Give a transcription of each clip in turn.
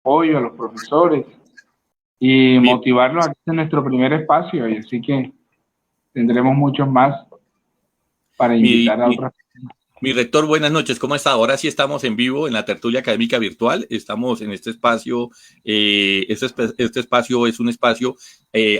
apoyo a los profesores y Bien. motivarlos a que este es nuestro primer espacio, y así que tendremos muchos más para Mi, invitar a mi, otras. mi rector, buenas noches, ¿cómo está? Ahora sí estamos en vivo en la tertulia académica virtual, estamos en este espacio, este espacio es un espacio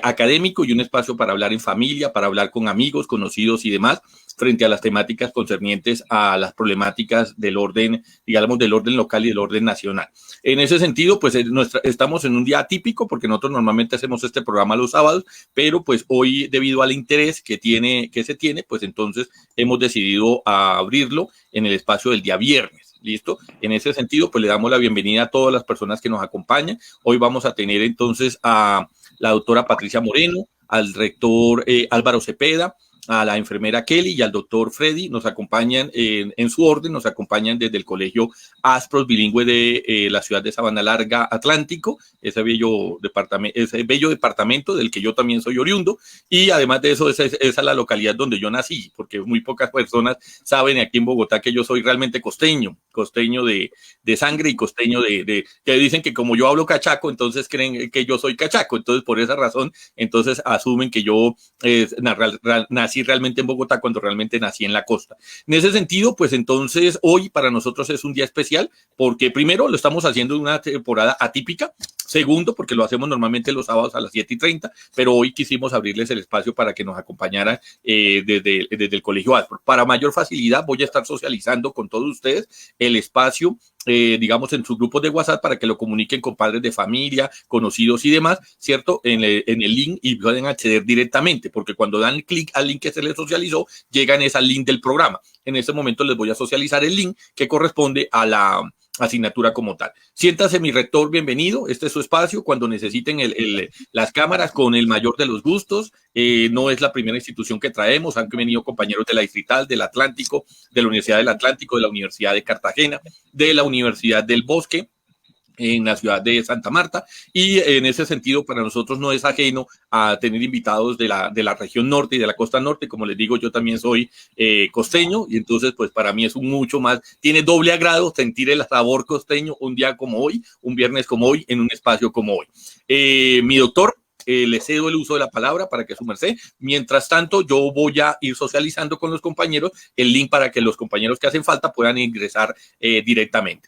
académico y un espacio para hablar en familia, para hablar con amigos, conocidos y demás, frente a las temáticas concernientes a las problemáticas del orden, digamos, del orden local y del orden nacional. En ese sentido, pues estamos en un día atípico porque nosotros normalmente hacemos este programa los sábados, pero pues hoy debido al interés que se tiene, pues entonces hemos decidido abrirlo en el espacio del día viernes. ¿Listo? En ese sentido, pues le damos la bienvenida a todas las personas que nos acompañan. Hoy vamos a tener entonces a la doctora Patricia Moreno, al rector Álvaro Cepeda, a la enfermera Kelly y al doctor Freddy. Nos acompañan en su orden, nos acompañan desde el colegio Aspros bilingüe de la ciudad de Sabana Larga Atlántico, ese bello departamento del que yo también soy oriundo, y además de eso, esa es la localidad donde yo nací, porque muy pocas personas saben aquí en Bogotá que yo soy realmente costeño de sangre y costeño que dicen que como yo hablo cachaco, entonces creen que yo soy cachaco, entonces por esa razón, entonces asumen que yo nací realmente en Bogotá cuando realmente nací en la costa. En ese sentido, pues entonces hoy para nosotros es un día especial porque primero lo estamos haciendo en una temporada atípica, segundo porque lo hacemos normalmente los sábados a las 7:30, pero hoy quisimos abrirles el espacio para que nos acompañaran desde el Colegio Aspro. Para mayor facilidad voy a estar socializando con todos ustedes el espacio, digamos, en sus grupos de WhatsApp para que lo comuniquen con padres de familia, conocidos y demás, ¿cierto? En el link y pueden acceder directamente, porque cuando dan clic al link que se les socializó, llegan al link del programa. En este momento les voy a socializar el link que corresponde a la asignatura como tal. Siéntase, mi rector, bienvenido. Este es su espacio. Cuando necesiten las cámaras, con el mayor de los gustos. No es la primera institución que traemos. Han venido compañeros de la Distrital, del Atlántico, de la Universidad del Atlántico, de la Universidad de Cartagena, de la Universidad del Bosque, en la ciudad de Santa Marta, y en ese sentido para nosotros no es ajeno a tener invitados de la región norte y de la costa norte. Como les digo, yo también soy costeño, y entonces pues para mí es mucho más, tiene doble agrado sentir el sabor costeño un día como hoy, un viernes como hoy, en un espacio como hoy. Mi doctor, le cedo el uso de la palabra para que su merced. Mientras tanto, yo voy a ir socializando con los compañeros el link para que los compañeros que hacen falta puedan ingresar directamente.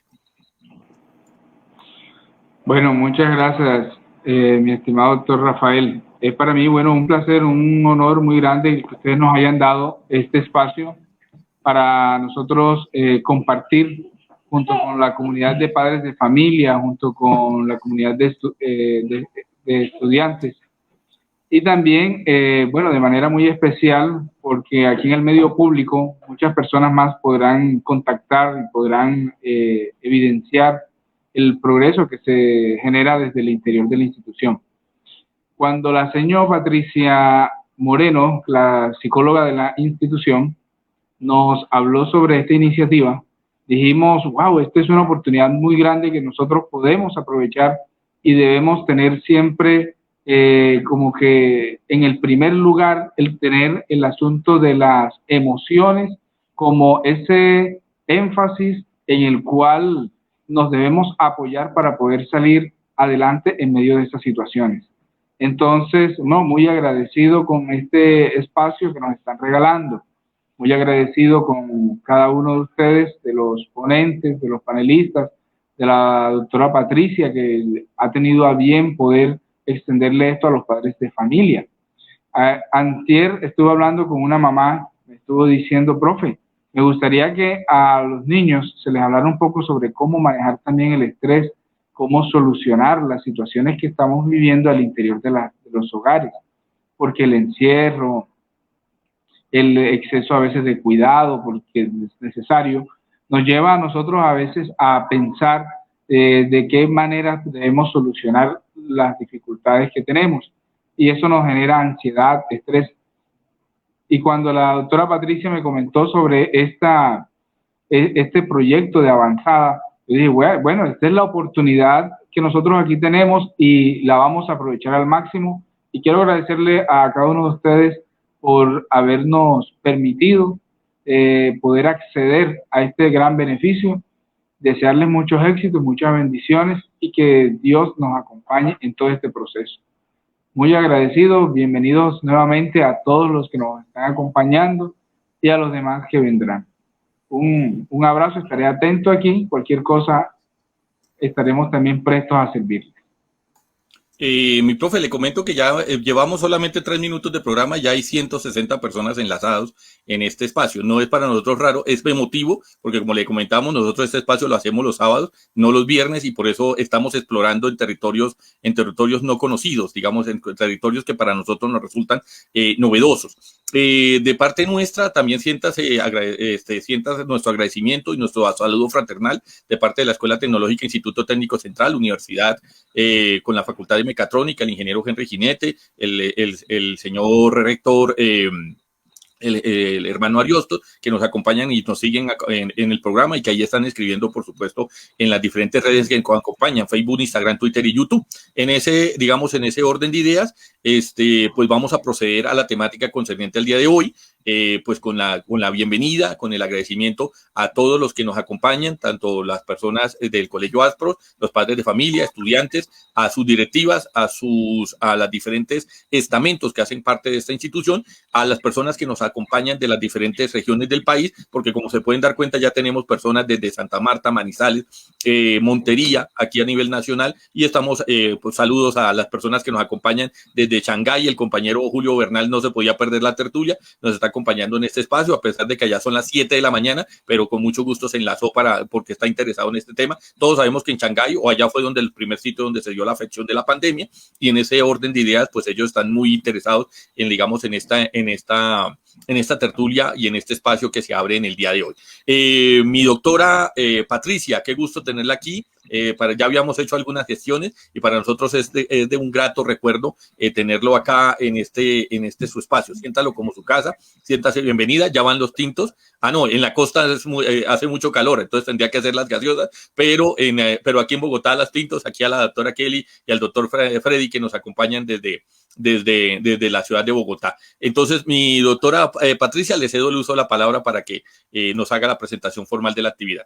Bueno, muchas gracias, mi estimado doctor Rafael. Es para mí, bueno, un placer, un honor muy grande que ustedes nos hayan dado este espacio para nosotros compartir junto con la comunidad de padres de familia, junto con la comunidad de estudiantes. Y también, bueno, de manera muy especial, porque aquí en el medio público muchas personas más podrán contactar y podrán evidenciar el progreso que se genera desde el interior de la institución. Cuando la señora Patricia Moreno, la psicóloga de la institución, nos habló sobre esta iniciativa, dijimos, wow, esta es una oportunidad muy grande que nosotros podemos aprovechar y debemos tener siempre como que en el primer lugar el tener el asunto de las emociones como ese énfasis en el cual nos debemos apoyar para poder salir adelante en medio de estas situaciones. Entonces, no, muy agradecido con este espacio que nos están regalando, muy agradecido con cada uno de ustedes, de los ponentes, de los panelistas, de la doctora Patricia, que ha tenido a bien poder extenderle esto a los padres de familia. Antier estuve hablando con una mamá, me estuvo diciendo, profe, me gustaría que a los niños se les hablara un poco sobre cómo manejar también el estrés, cómo solucionar las situaciones que estamos viviendo al interior de los hogares, porque el encierro, el exceso a veces de cuidado, porque es necesario, nos lleva a nosotros a veces a pensar de qué manera debemos solucionar las dificultades que tenemos. Y eso nos genera ansiedad, estrés. Y cuando la doctora Patricia me comentó sobre este proyecto de avanzada, yo dije, bueno, esta es la oportunidad que nosotros aquí tenemos y la vamos a aprovechar al máximo. Y quiero agradecerle a cada uno de ustedes por habernos permitido poder acceder a este gran beneficio, desearles muchos éxitos, muchas bendiciones y que Dios nos acompañe en todo este proceso. Muy agradecidos, bienvenidos nuevamente a todos los que nos están acompañando y a los demás que vendrán. Un abrazo, estaré atento aquí, cualquier cosa estaremos también prestos a servirles. Mi profe, le comento que ya llevamos solamente 3 minutos de programa, ya hay 160 personas enlazados en este espacio. No es para nosotros raro, es emotivo, porque como le comentamos, nosotros este espacio lo hacemos los sábados, no los viernes, y por eso estamos explorando en territorios no conocidos, digamos, en territorios que para nosotros nos resultan novedosos. De parte nuestra, también sientas nuestro agradecimiento y nuestro saludo fraternal de parte de la Escuela Tecnológica Instituto Técnico Central, Universidad, con la Facultad de Mecatrónica, el ingeniero Henry Ginete, el señor rector, el hermano Ariosto, que nos acompañan y nos siguen en el programa y que ahí están escribiendo, por supuesto, en las diferentes redes que nos acompañan, Facebook, Instagram, Twitter y YouTube. En ese orden de ideas, pues vamos a proceder a la temática concerniente al día de hoy, pues con la bienvenida, con el agradecimiento a todos los que nos acompañan, tanto las personas del Colegio Aspros, los padres de familia, estudiantes, a sus directivas, a las diferentes estamentos que hacen parte de esta institución, a las personas que nos acompañan de las diferentes regiones del país, porque como se pueden dar cuenta ya tenemos personas desde Santa Marta, Manizales, Montería, aquí a nivel nacional, y estamos, pues saludos a las personas que nos acompañan desde Shanghái. El compañero Julio Bernal no se podía perder la tertulia, nos está acompañando en este espacio, a pesar de que allá son las 7 de la mañana, pero con mucho gusto se enlazó porque está interesado en este tema. Todos sabemos que en Shanghái, o allá fue donde el primer sitio donde se dio la afección de la pandemia, y en ese orden de ideas, pues ellos están muy interesados en, digamos, en esta tertulia y en este espacio que se abre en el día de hoy. Mi doctora Patricia, qué gusto tenerla aquí. Ya habíamos hecho algunas gestiones y para nosotros es de un grato recuerdo tenerlo acá en este su espacio. Siéntalo como su casa, siéntase bienvenida. Ya van los tintos. No, en la costa hace mucho calor, entonces tendría que hacer las gaseosas, pero aquí en Bogotá las tintos, aquí a la doctora Kelly y al doctor Freddy que nos acompañan desde la ciudad de Bogotá. Entonces, mi doctora Patricia, le cedo el uso de la palabra para que nos haga la presentación formal de la actividad.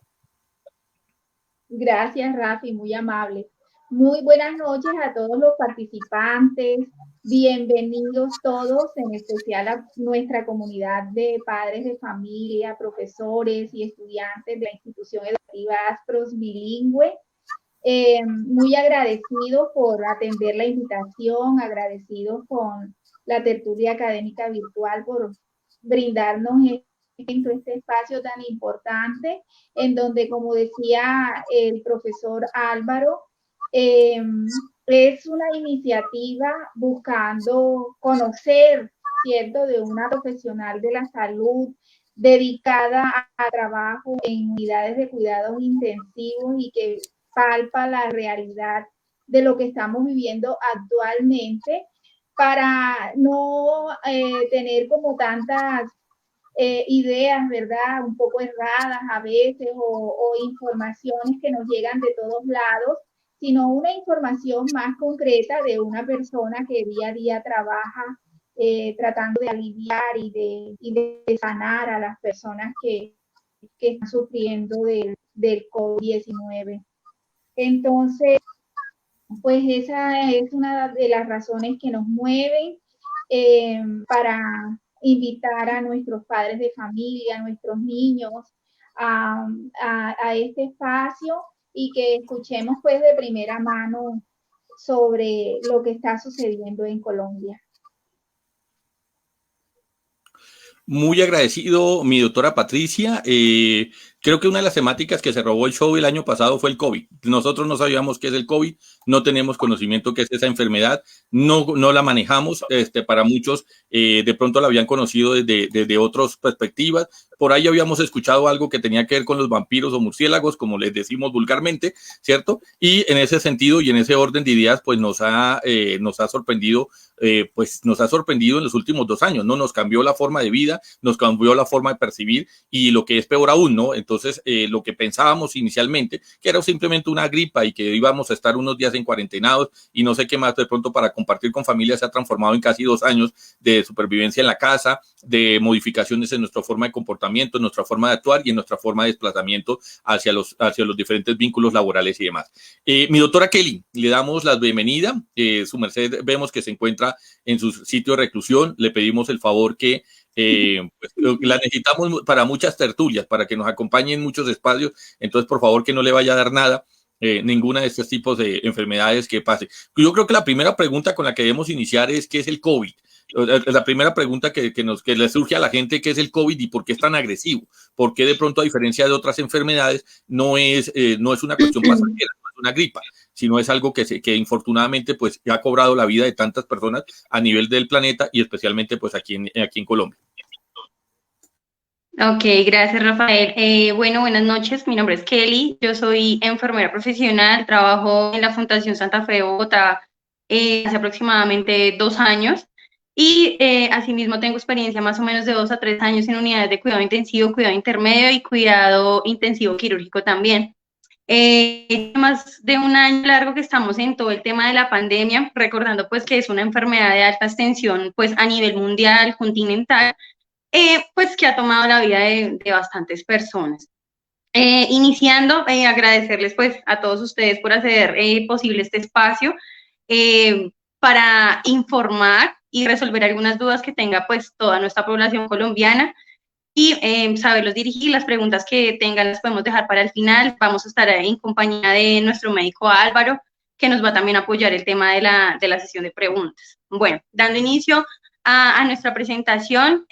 Gracias, Rafi, muy amable. Muy buenas noches a todos los participantes. Bienvenidos todos, en especial a nuestra comunidad de padres de familia, profesores y estudiantes de la institución educativa Aspros bilingüe. Muy agradecidos por atender la invitación, agradecidos con la tertulia académica virtual por brindarnos este espacio tan importante, en donde, como decía el profesor Álvaro, es una iniciativa buscando conocer, ¿cierto?, de una profesional de la salud dedicada a trabajo en unidades de cuidados intensivos y que palpa la realidad de lo que estamos viviendo actualmente, para no tener como tantas ideas, ¿verdad?, un poco erradas a veces, o informaciones que nos llegan de todos lados, sino una información más concreta de una persona que día a día trabaja tratando de aliviar y de sanar a las personas que están sufriendo del COVID-19. Entonces, pues esa es una de las razones que nos mueven para invitar a nuestros padres de familia, a nuestros niños a este espacio, y que escuchemos pues de primera mano sobre lo que está sucediendo en Colombia. Muy agradecido, mi doctora Patricia. Creo que una de las temáticas que se robó el show el año pasado fue el COVID. Nosotros no sabíamos qué es el COVID, no tenemos conocimiento qué es esa enfermedad, no la manejamos. Para muchos de pronto la habían conocido desde otras perspectivas. Por ahí habíamos escuchado algo que tenía que ver con los vampiros o murciélagos, como les decimos vulgarmente, ¿cierto? Y en ese sentido y en ese orden de ideas, pues nos ha sorprendido. Nos ha sorprendido en los últimos 2 años, ¿no? Nos cambió la forma de vida, nos cambió la forma de percibir, y lo que es peor aún, ¿no? Entonces, lo que pensábamos inicialmente, que era simplemente una gripa y que íbamos a estar unos días en cuarentenados y no sé qué más, de pronto para compartir con familia, se ha transformado en casi 2 años de supervivencia en la casa, de modificaciones en nuestra forma de comportamiento comportamiento, en nuestra forma de actuar y en nuestra forma de desplazamiento hacia los diferentes vínculos laborales y demás. Mi doctora Kelly, le damos la bienvenida. Su merced vemos que se encuentra en su sitio de reclusión. Le pedimos el favor que pues, la necesitamos para muchas tertulias, para que nos acompañe en muchos espacios. Entonces, por favor, que no le vaya a dar nada. Ninguna de estos tipos de enfermedades que pase. Yo creo que la primera pregunta con la que debemos iniciar es ¿qué es el COVID? La primera pregunta que le surge a la gente, ¿qué es el COVID y por qué es tan agresivo? ¿Por qué de pronto, a diferencia de otras enfermedades, no es una cuestión pasajera, no es una gripa, sino es algo que infortunadamente pues ha cobrado la vida de tantas personas a nivel del planeta y especialmente pues aquí en Colombia? Ok, gracias Rafael. Bueno, buenas noches, mi nombre es Kelly, yo soy enfermera profesional, trabajo en la Fundación Santa Fe de Bogotá hace aproximadamente 2 años y asimismo tengo experiencia más o menos de 2 a 3 años en unidades de cuidado intensivo, cuidado intermedio y cuidado intensivo quirúrgico también. Más de 1 año largo que estamos en todo el tema de la pandemia, recordando pues que es una enfermedad de alta extensión pues a nivel mundial, continental, pues que ha tomado la vida de bastantes personas. Iniciando, agradecerles pues a todos ustedes por hacer posible este espacio para informar y resolver algunas dudas que tenga pues toda nuestra población colombiana y saberlos dirigir. Las preguntas que tengan las podemos dejar para el final. Vamos a estar en compañía de nuestro médico Álvaro, que nos va también a apoyar el tema de la sesión de preguntas. Bueno, dando inicio a nuestra presentación,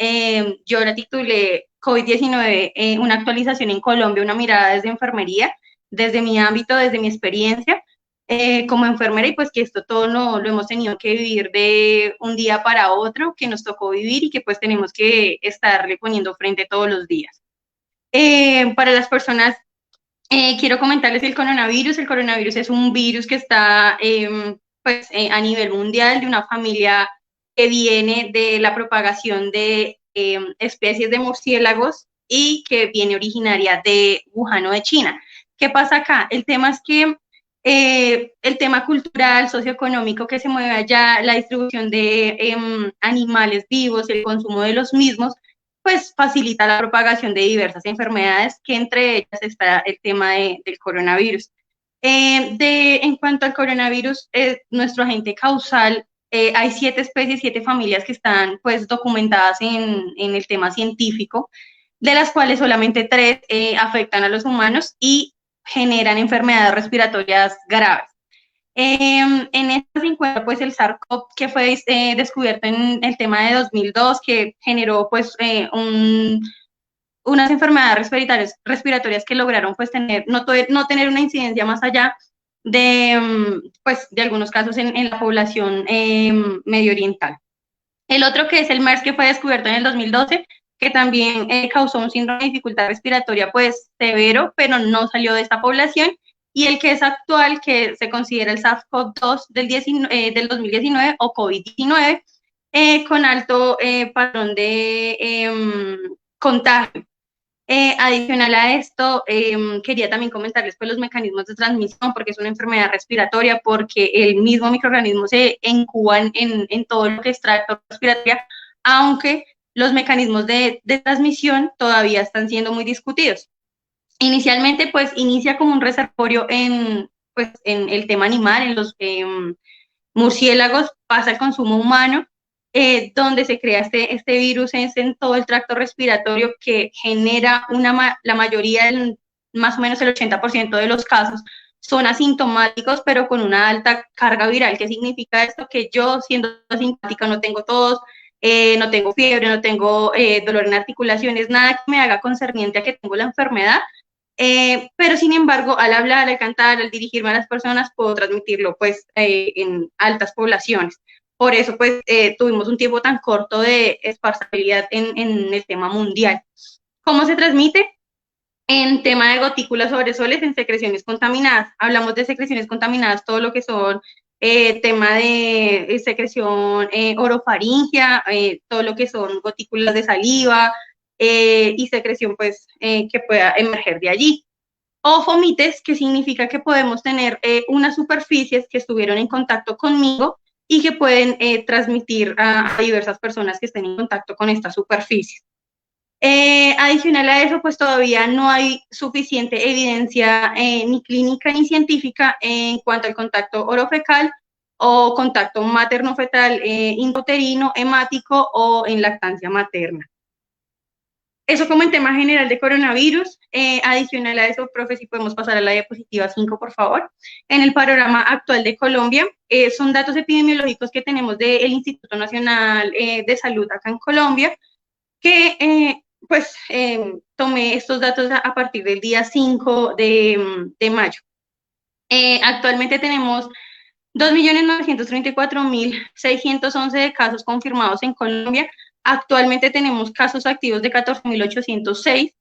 yo la titulé COVID-19, una actualización en Colombia, una mirada desde enfermería, desde mi ámbito, desde mi experiencia como enfermera, y pues que esto todo lo hemos tenido que vivir de un día para otro, que nos tocó vivir y que pues tenemos que estarle poniendo frente todos los días. Para las personas, quiero comentarles el coronavirus. El coronavirus es un virus que está a nivel mundial, de una familia que viene de la propagación de especies de murciélagos y que viene originaria de Wuhan o de China. ¿Qué pasa acá? El tema es que el tema cultural, socioeconómico que se mueve allá, la distribución de animales vivos, el consumo de los mismos, pues facilita la propagación de diversas enfermedades, que entre ellas está el tema del coronavirus. En cuanto al coronavirus, nuestro agente causal, hay 7 especies, 7 familias que están pues documentadas en el tema científico, de las cuales solamente 3 afectan a los humanos y generan enfermedades respiratorias graves. En esta se encuentra pues el SARS-CoV, que fue descubierto en el tema de 2002, que generó pues unas enfermedades respiratorias que lograron pues no tener una incidencia más allá de algunos casos en la población medio oriental. El otro, que es el MERS, que fue descubierto en el 2012, que también causó un síndrome de dificultad respiratoria pues severo, pero no salió de esta población. Y el que es actual, que se considera el SARS-CoV-2 del 2019 o COVID-19, con alto patrón de contagio. Adicional a esto, quería también comentarles pues los mecanismos de transmisión, porque es una enfermedad respiratoria, porque el mismo microorganismo se incuba en todo lo que es tracto respiratorio, aunque los mecanismos de transmisión todavía están siendo muy discutidos. Inicialmente, pues, inicia como un reservorio en el tema animal, en los murciélagos, pasa al consumo humano, donde se crea este virus en todo el tracto respiratorio, que genera la mayoría, más o menos el 80% de los casos, son asintomáticos, pero con una alta carga viral. ¿Qué significa esto? Que yo, siendo asintomática, no tengo tos, no tengo fiebre, no tengo dolor en articulaciones, nada que me haga concerniente a que tengo la enfermedad, pero sin embargo, al hablar, al cantar, al dirigirme a las personas, puedo transmitirlo pues en altas poblaciones. Por eso pues tuvimos un tiempo tan corto de esparcibilidad en el tema mundial. ¿Cómo se transmite? En tema de gotículas o aerosoles, en secreciones contaminadas. Hablamos de secreciones contaminadas, todo lo que son tema de secreción orofaringia, todo lo que son gotículas de saliva y secreción pues que pueda emerger de allí. O fomites, que significa que podemos tener unas superficies que estuvieron en contacto conmigo y que pueden transmitir a diversas personas que estén en contacto con estas superficies. Adicional a eso, pues todavía no hay suficiente evidencia ni clínica ni científica en cuanto al contacto orofecal o contacto materno-fetal intrauterino, hemático o en lactancia materna. Eso como en tema general de coronavirus. Adicional a eso, profe, si podemos pasar a la diapositiva 5, por favor. En el panorama actual de Colombia, son datos epidemiológicos que tenemos del Instituto Nacional de Salud acá en Colombia, que tomé estos datos a partir del día 5 de mayo. Actualmente tenemos 2.934.611 casos confirmados en Colombia. Actualmente tenemos casos activos de 14.806,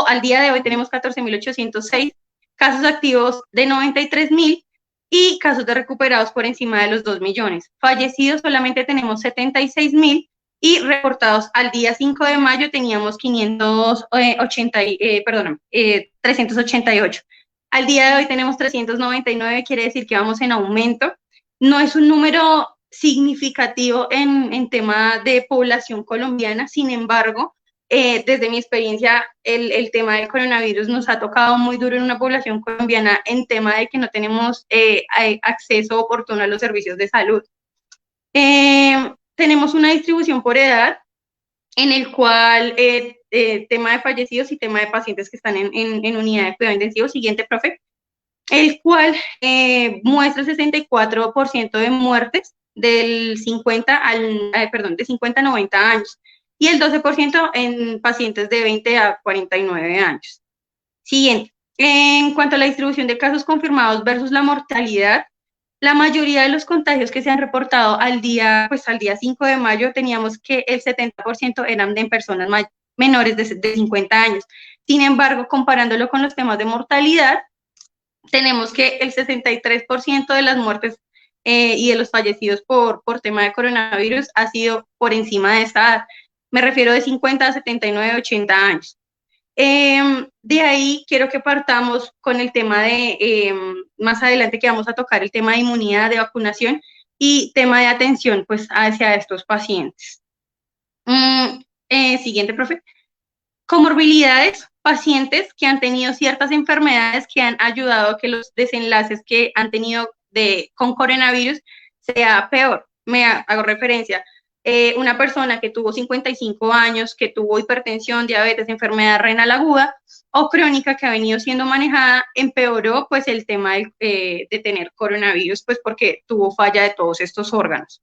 al día de hoy tenemos 14.806, casos activos de 93.000 y casos de recuperados por encima de los 2 millones. Fallecidos solamente tenemos 76.000 y reportados al día 5 de mayo teníamos 388. Al día de hoy tenemos 399, quiere decir que vamos en aumento. No es un número significativo en tema de población colombiana, sin embargo, desde mi experiencia, el tema del coronavirus nos ha tocado muy duro en una población colombiana en tema de que no tenemos acceso oportuno a los servicios de salud. Tenemos una distribución por edad en el cual tema de fallecidos y tema de pacientes que están en unidad de cuidado intensivo. Siguiente, profe. El cual muestra el 64% de muertes del 50 a 90 años y el 12% en pacientes de 20 a 49 años. Siguiente. En cuanto a la distribución de casos confirmados versus la mortalidad, la mayoría de los contagios que se han reportado al día 5 de mayo teníamos que el 70% eran de personas menores de 50 años. Sin embargo, comparándolo con los temas de mortalidad, tenemos que el 63% de las muertes y de los fallecidos por tema de coronavirus ha sido por encima de esta edad. Me refiero de 50 a 79, 80 años. De ahí quiero que partamos con el tema de, más adelante que vamos a tocar el tema de inmunidad, de vacunación y tema de atención pues hacia estos pacientes. Siguiente, profe. Comorbilidades, pacientes que han tenido ciertas enfermedades que han ayudado a que los desenlaces que han tenido con coronavirus sea peor. Me hago referencia. Una persona que tuvo 55 años, que tuvo hipertensión, diabetes, enfermedad renal aguda o crónica que ha venido siendo manejada, empeoró pues el tema de tener coronavirus, pues porque tuvo falla de todos estos órganos.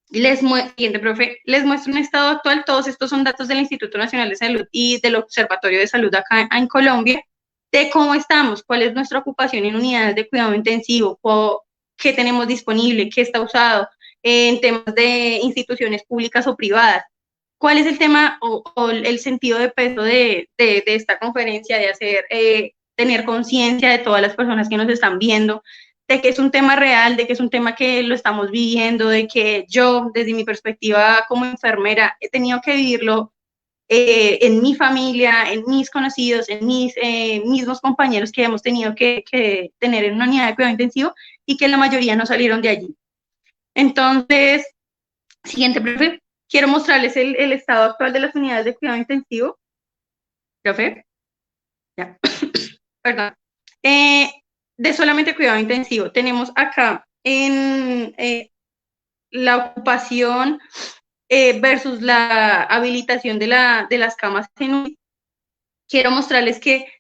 Siguiente, profe, les muestro un estado actual. Todos estos son datos del Instituto Nacional de Salud y del Observatorio de Salud acá en Colombia, de cómo estamos, cuál es nuestra ocupación en unidades de cuidado intensivo, qué tenemos disponible, qué está usado, en temas de instituciones públicas o privadas. ¿Cuál es el tema o el sentido de peso de esta conferencia, de hacer, tener conciencia de todas las personas que nos están viendo, de que es un tema real, de que es un tema que lo estamos viviendo, de que yo, desde mi perspectiva como enfermera, he tenido que vivirlo en mi familia, en mis conocidos, en mis mismos compañeros que hemos tenido que tener en una unidad de cuidado intensivo y que la mayoría no salieron de allí. Entonces, siguiente, profe, quiero mostrarles el estado actual de las unidades de cuidado intensivo. Profe, ya, perdón. De solamente cuidado intensivo, tenemos acá en la ocupación versus la habilitación de las camas en UCI. Quiero mostrarles que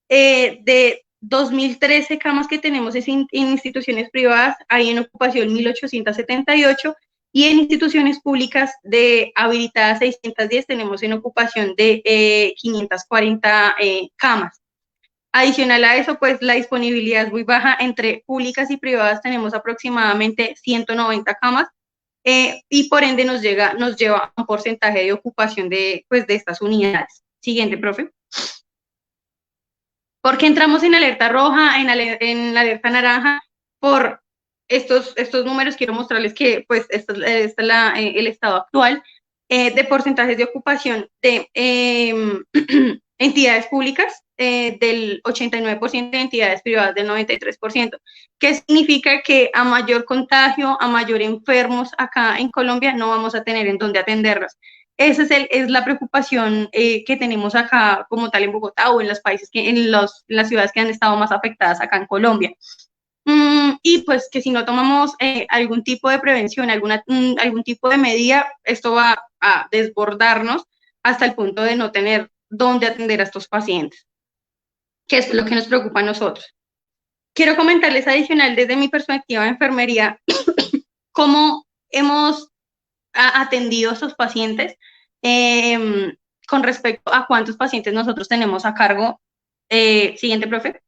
de 2.013 camas que tenemos en instituciones privadas, hay en ocupación 1.878 y en instituciones públicas de habilitadas 610 tenemos en ocupación de 540 camas. Adicional a eso, pues la disponibilidad es muy baja. Entre públicas y privadas tenemos aproximadamente 190 camas y por ende nos lleva a un porcentaje de ocupación de estas unidades. Siguiente, profe. ¿Por qué entramos en alerta roja, en alerta naranja? Por estos números quiero mostrarles que pues este es el estado actual de porcentajes de ocupación de entidades públicas. del 89% de entidades privadas del 93%. ¿Qué significa? Que a mayor contagio, a mayor enfermos acá en Colombia, no vamos a tener en dónde atenderlos. Esa es la preocupación que tenemos acá como tal en Bogotá o en los países, las ciudades que han estado más afectadas acá en Colombia. Y pues que si no tomamos algún tipo de prevención, algún tipo de medida, esto va a desbordarnos hasta el punto de no tener dónde atender a estos pacientes, que es lo que nos preocupa a nosotros. Quiero comentarles adicional desde mi perspectiva de enfermería cómo hemos atendido a estos pacientes con respecto a cuántos pacientes nosotros tenemos a cargo. Siguiente, profe.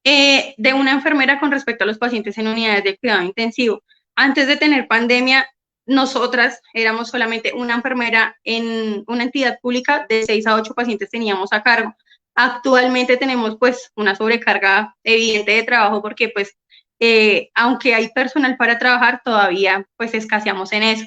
De una enfermera con respecto a los pacientes en unidades de cuidado intensivo. Antes de tener pandemia, nosotras éramos solamente una enfermera en una entidad pública, de 6 a 8 pacientes teníamos a cargo. Actualmente tenemos pues una sobrecarga evidente de trabajo porque pues aunque hay personal para trabajar, todavía pues escaseamos en eso.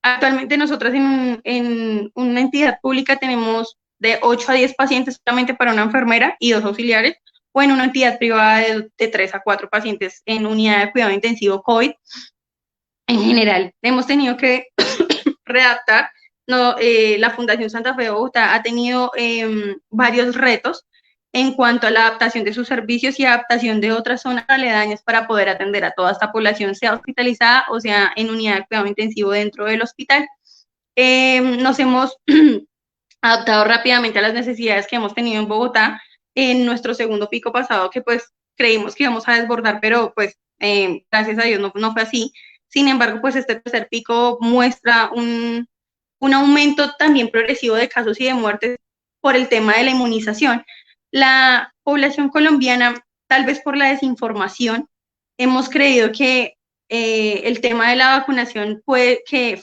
Actualmente nosotras en una entidad pública tenemos de 8 a 10 pacientes solamente para una enfermera y 2 auxiliares, o en una entidad privada de 3 a 4 pacientes en unidad de cuidado intensivo COVID. En general, hemos tenido que readaptar. La Fundación Santa Fe de Bogotá ha tenido varios retos en cuanto a la adaptación de sus servicios y adaptación de otras zonas aledañas para poder atender a toda esta población, sea hospitalizada o sea en unidad de cuidado intensivo dentro del hospital. Nos hemos adaptado rápidamente a las necesidades que hemos tenido en Bogotá en nuestro segundo pico pasado, que pues creímos que íbamos a desbordar, pero pues gracias a Dios no fue así. Sin embargo, pues este tercer pico muestra un aumento también progresivo de casos y de muertes por el tema de la inmunización. La población colombiana, tal vez por la desinformación, hemos creído que el tema de la vacunación puede que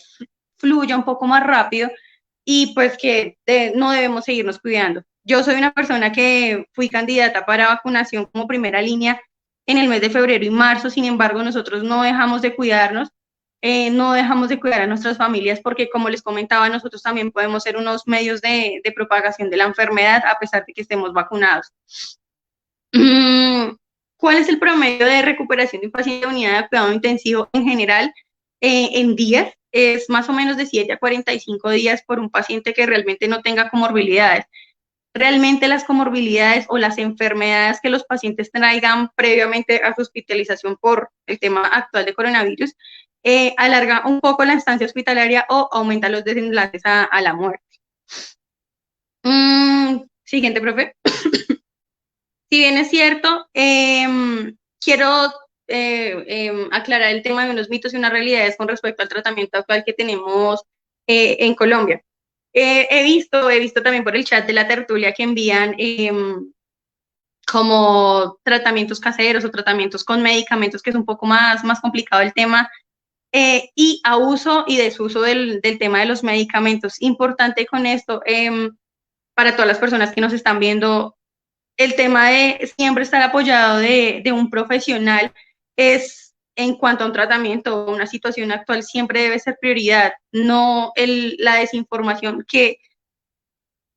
fluya un poco más rápido y pues que no debemos seguirnos cuidando. Yo soy una persona que fui candidata para vacunación como primera línea en el mes de febrero y marzo, sin embargo, nosotros no dejamos de cuidarnos, no dejamos de cuidar a nuestras familias porque, como les comentaba, nosotros también podemos ser unos medios de propagación de la enfermedad a pesar de que estemos vacunados. ¿Cuál es el promedio de recuperación de un paciente de unidad de cuidado intensivo en general en días? Es más o menos de 7 a 45 días por un paciente que realmente no tenga comorbilidades. Realmente las comorbilidades o las enfermedades que los pacientes traigan previamente a su hospitalización por el tema actual de coronavirus alarga un poco la estancia hospitalaria o aumenta los desenlaces a la muerte. Siguiente, profe. Si bien es cierto, quiero aclarar el tema de unos mitos y unas realidades con respecto al tratamiento actual que tenemos en Colombia. He visto también por el chat de la tertulia que envían como tratamientos caseros o tratamientos con medicamentos, que es un poco más complicado el tema, y abuso y desuso del tema de los medicamentos. Importante con esto, para todas las personas que nos están viendo, el tema de siempre estar apoyado de un profesional es, en cuanto a un tratamiento o una situación actual, siempre debe ser prioridad, no la desinformación que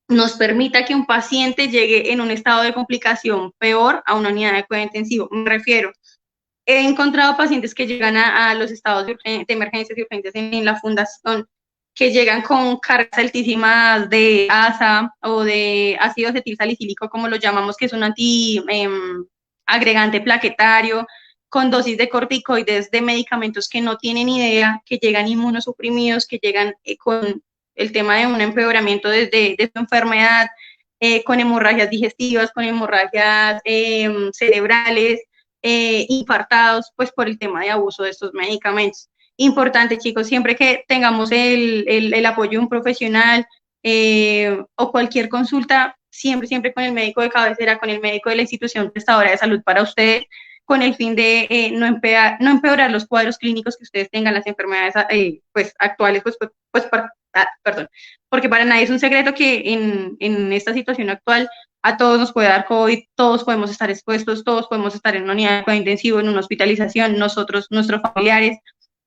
nos permita que un paciente llegue en un estado de complicación peor a una unidad de cuidado intensivo. Me refiero, he encontrado pacientes que llegan a los estados de emergencias y urgencias en la fundación, que llegan con cargas altísimas de ASA o de ácido acetilsalicílico, como lo llamamos, que es un agregante plaquetario, con dosis de corticoides de medicamentos que no tienen idea, que llegan inmunosuprimidos, que llegan con el tema de un empeoramiento de su enfermedad, con hemorragias digestivas, con hemorragias cerebrales, infartados, pues por el tema de abuso de estos medicamentos. Importante, chicos, siempre que tengamos el apoyo de un profesional o cualquier consulta, siempre con el médico de cabecera, con el médico de la institución prestadora de salud para ustedes, con el fin de no empeorar los cuadros clínicos que ustedes tengan, las enfermedades pues actuales, perdón, porque para nadie es un secreto que en esta situación actual a todos nos puede dar COVID, todos podemos estar expuestos, todos podemos estar en una unidad de cuidado intensivo, en una hospitalización, nosotros, nuestros familiares.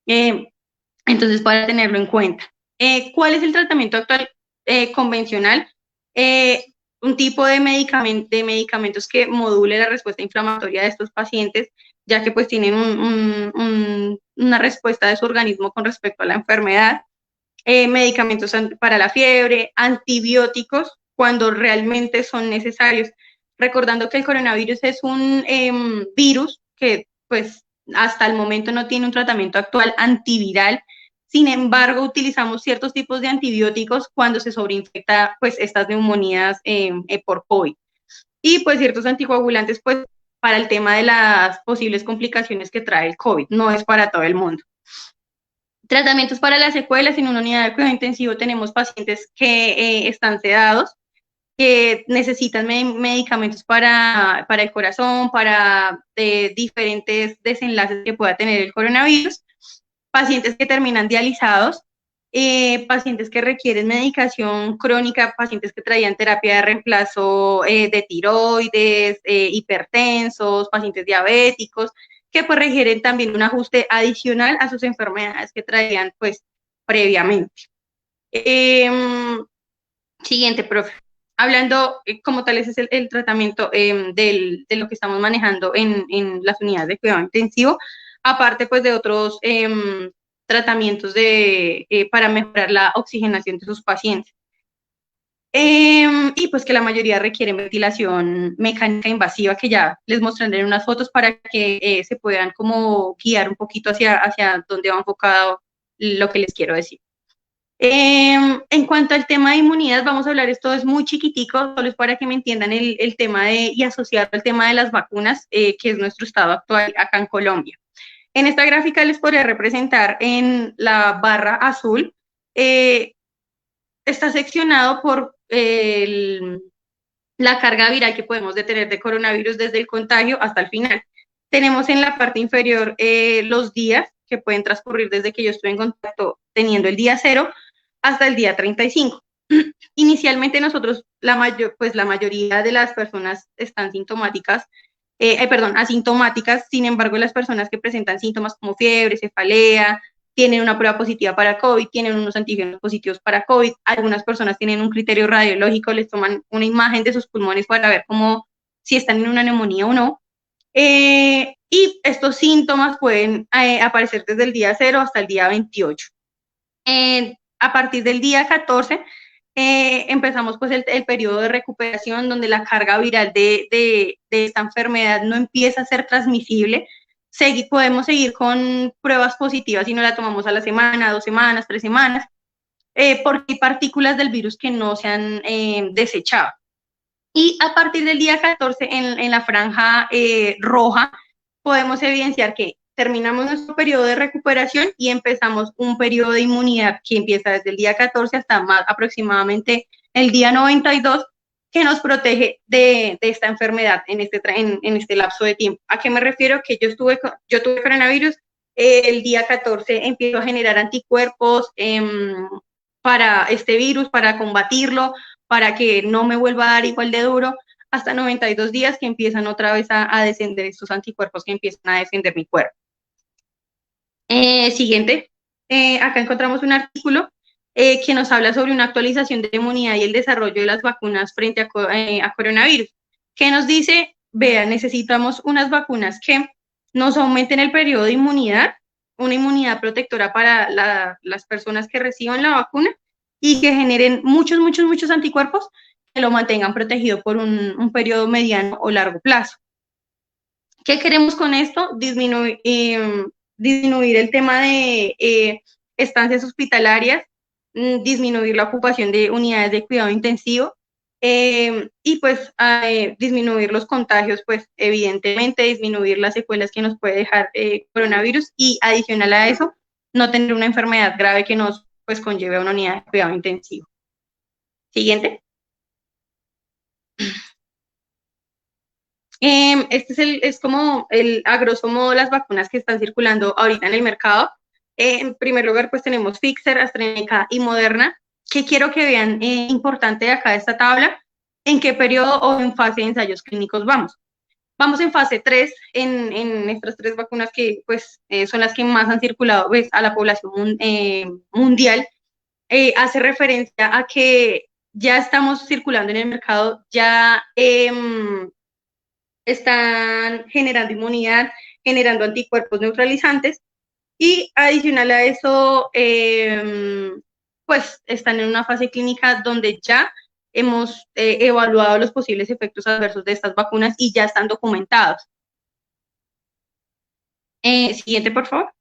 Entonces, para tenerlo en cuenta. ¿Cuál es el tratamiento actual convencional? un tipo de medicamentos que module la respuesta inflamatoria de estos pacientes, ya que pues tienen una respuesta de su organismo con respecto a la enfermedad, medicamentos para la fiebre, antibióticos cuando realmente son necesarios. Recordando que el coronavirus es un virus que pues hasta el momento no tiene un tratamiento actual antiviral. Sin embargo, utilizamos ciertos tipos de antibióticos cuando se sobreinfecta pues estas neumonías por COVID. Y pues ciertos anticoagulantes pues para el tema de las posibles complicaciones que trae el COVID, no es para todo el mundo. Tratamientos para las secuelas. En una unidad de cuidado intensivo tenemos pacientes que están sedados, que necesitan medicamentos para el corazón, para diferentes desenlaces que pueda tener el coronavirus, pacientes que terminan dializados, pacientes que requieren medicación crónica, pacientes que traían terapia de reemplazo de tiroides, hipertensos, pacientes diabéticos, que pues requieren también un ajuste adicional a sus enfermedades que traían pues previamente. Siguiente, profe. Hablando como tal, ese es el tratamiento de lo que estamos manejando en las unidades de cuidado intensivo, aparte pues de otros tratamientos para mejorar la oxigenación de sus pacientes. Y pues que la mayoría requieren ventilación mecánica invasiva, que ya les mostraré unas fotos para que se puedan como guiar un poquito hacia dónde va enfocado lo que les quiero decir. En cuanto al tema de inmunidad, vamos a hablar, esto es muy chiquitico, solo es para que me entiendan el tema y asociarlo al tema de las vacunas, que es nuestro estado actual acá en Colombia. En esta gráfica les podría representar en la barra azul, está seccionado por la carga viral que podemos detener de coronavirus desde el contagio hasta el final. Tenemos en la parte inferior los días que pueden transcurrir desde que yo estuve en contacto teniendo el día 0 hasta el día 35. Inicialmente nosotros, la mayoría de las personas están asintomáticas, sin embargo las personas que presentan síntomas como fiebre, cefalea, tienen una prueba positiva para COVID, tienen unos antígenos positivos para COVID, algunas personas tienen un criterio radiológico, les toman una imagen de sus pulmones para ver si están en una neumonía o no, y estos síntomas pueden aparecer desde el día 0 hasta el día 28. A partir del día 14 empezamos pues el periodo de recuperación donde la carga viral de esta enfermedad no empieza a ser transmisible. Podemos seguir con pruebas positivas si no la tomamos a la semana, 2 semanas, 3 semanas, porque hay partículas del virus que no se han desechado. Y a partir del día 14 en la franja roja podemos evidenciar que terminamos nuestro periodo de recuperación y empezamos un periodo de inmunidad que empieza desde el día 14 hasta aproximadamente el día 92, que nos protege de esta enfermedad en este lapso de tiempo. ¿A qué me refiero? Que yo tuve coronavirus, el día 14 empiezo a generar anticuerpos para este virus, para combatirlo, para que no me vuelva a dar igual de duro, hasta 92 días que empiezan otra vez a descender estos anticuerpos que empiezan a defender mi cuerpo. Siguiente, acá encontramos un artículo que nos habla sobre una actualización de la inmunidad y el desarrollo de las vacunas frente a coronavirus, que nos dice, vean, necesitamos unas vacunas que nos aumenten el periodo de inmunidad, una inmunidad protectora para las personas que reciban la vacuna y que generen muchos anticuerpos que lo mantengan protegido por un periodo mediano o largo plazo. ¿Qué queremos con esto? Disminuir el tema de estancias hospitalarias, disminuir la ocupación de unidades de cuidado intensivo y pues disminuir los contagios, pues evidentemente disminuir las secuelas que nos puede dejar coronavirus y adicional a eso, no tener una enfermedad grave que nos pues conlleve a una unidad de cuidado intensivo. Siguiente. Este es como a grosso modo las vacunas que están circulando ahorita en el mercado. En primer lugar, pues tenemos Pfizer, AstraZeneca y Moderna. ¿Qué quiero que vean importante de acá de esta tabla? ¿En qué periodo o en fase de ensayos clínicos vamos? Vamos en fase 3 en estas 3 vacunas que pues son las que más han circulado pues, a la población mundial. Hace referencia a que ya estamos circulando en el mercado, ya están generando inmunidad, generando anticuerpos neutralizantes, y adicional a eso, pues están en una fase clínica donde ya hemos evaluado los posibles efectos adversos de estas vacunas y ya están documentados. Siguiente, por favor.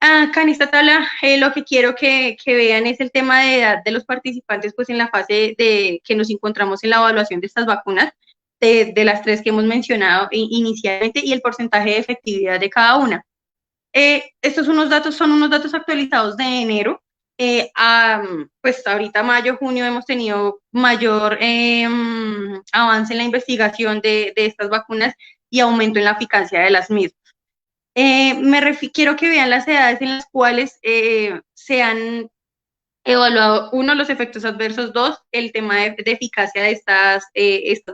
Acá en esta tabla lo que quiero que vean es el tema de edad de los participantes, pues en la fase de que nos encontramos en la evaluación de estas vacunas, de las 3 que hemos mencionado inicialmente, y el porcentaje de efectividad de cada una. Estos son unos datos actualizados de enero. Pues ahorita mayo, junio hemos tenido mayor avance en la investigación de estas vacunas y aumento en la eficacia de las mismas. Quiero que vean las edades en las cuales se han evaluado, 1, los efectos adversos, 2, el tema de eficacia de estas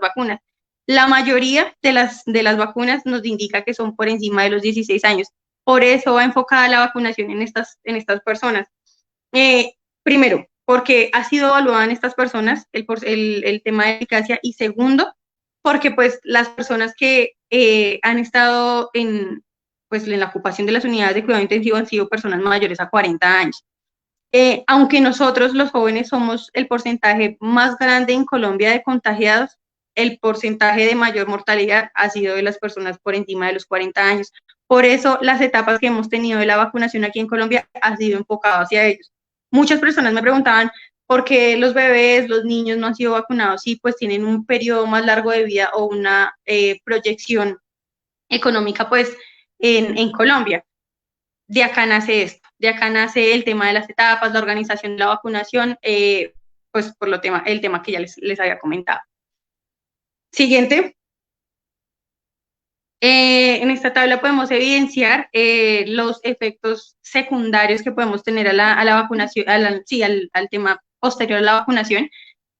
vacunas. La mayoría de las vacunas nos indica que son por encima de los 16 años. Por eso va enfocada la vacunación en estas personas. Primero, porque ha sido evaluada en estas personas el tema de eficacia, y segundo, porque pues las personas que han estado en la ocupación de las unidades de cuidado intensivo han sido personas mayores a 40 años. Aunque nosotros los jóvenes somos el porcentaje más grande en Colombia de contagiados, el porcentaje de mayor mortalidad ha sido de las personas por encima de los 40 años. Por eso las etapas que hemos tenido de la vacunación aquí en Colombia han sido enfocadas hacia ellos. Muchas personas me preguntaban por qué los bebés, los niños no han sido vacunados. Sí, pues tienen un periodo más largo de vida o una proyección económica pues en Colombia. De acá nace esto, de acá nace el tema de las etapas, la organización de la vacunación, pues por el tema que ya les había comentado. Siguiente. En esta tabla podemos evidenciar los efectos secundarios que podemos tener a la vacunación, al tema posterior a la vacunación,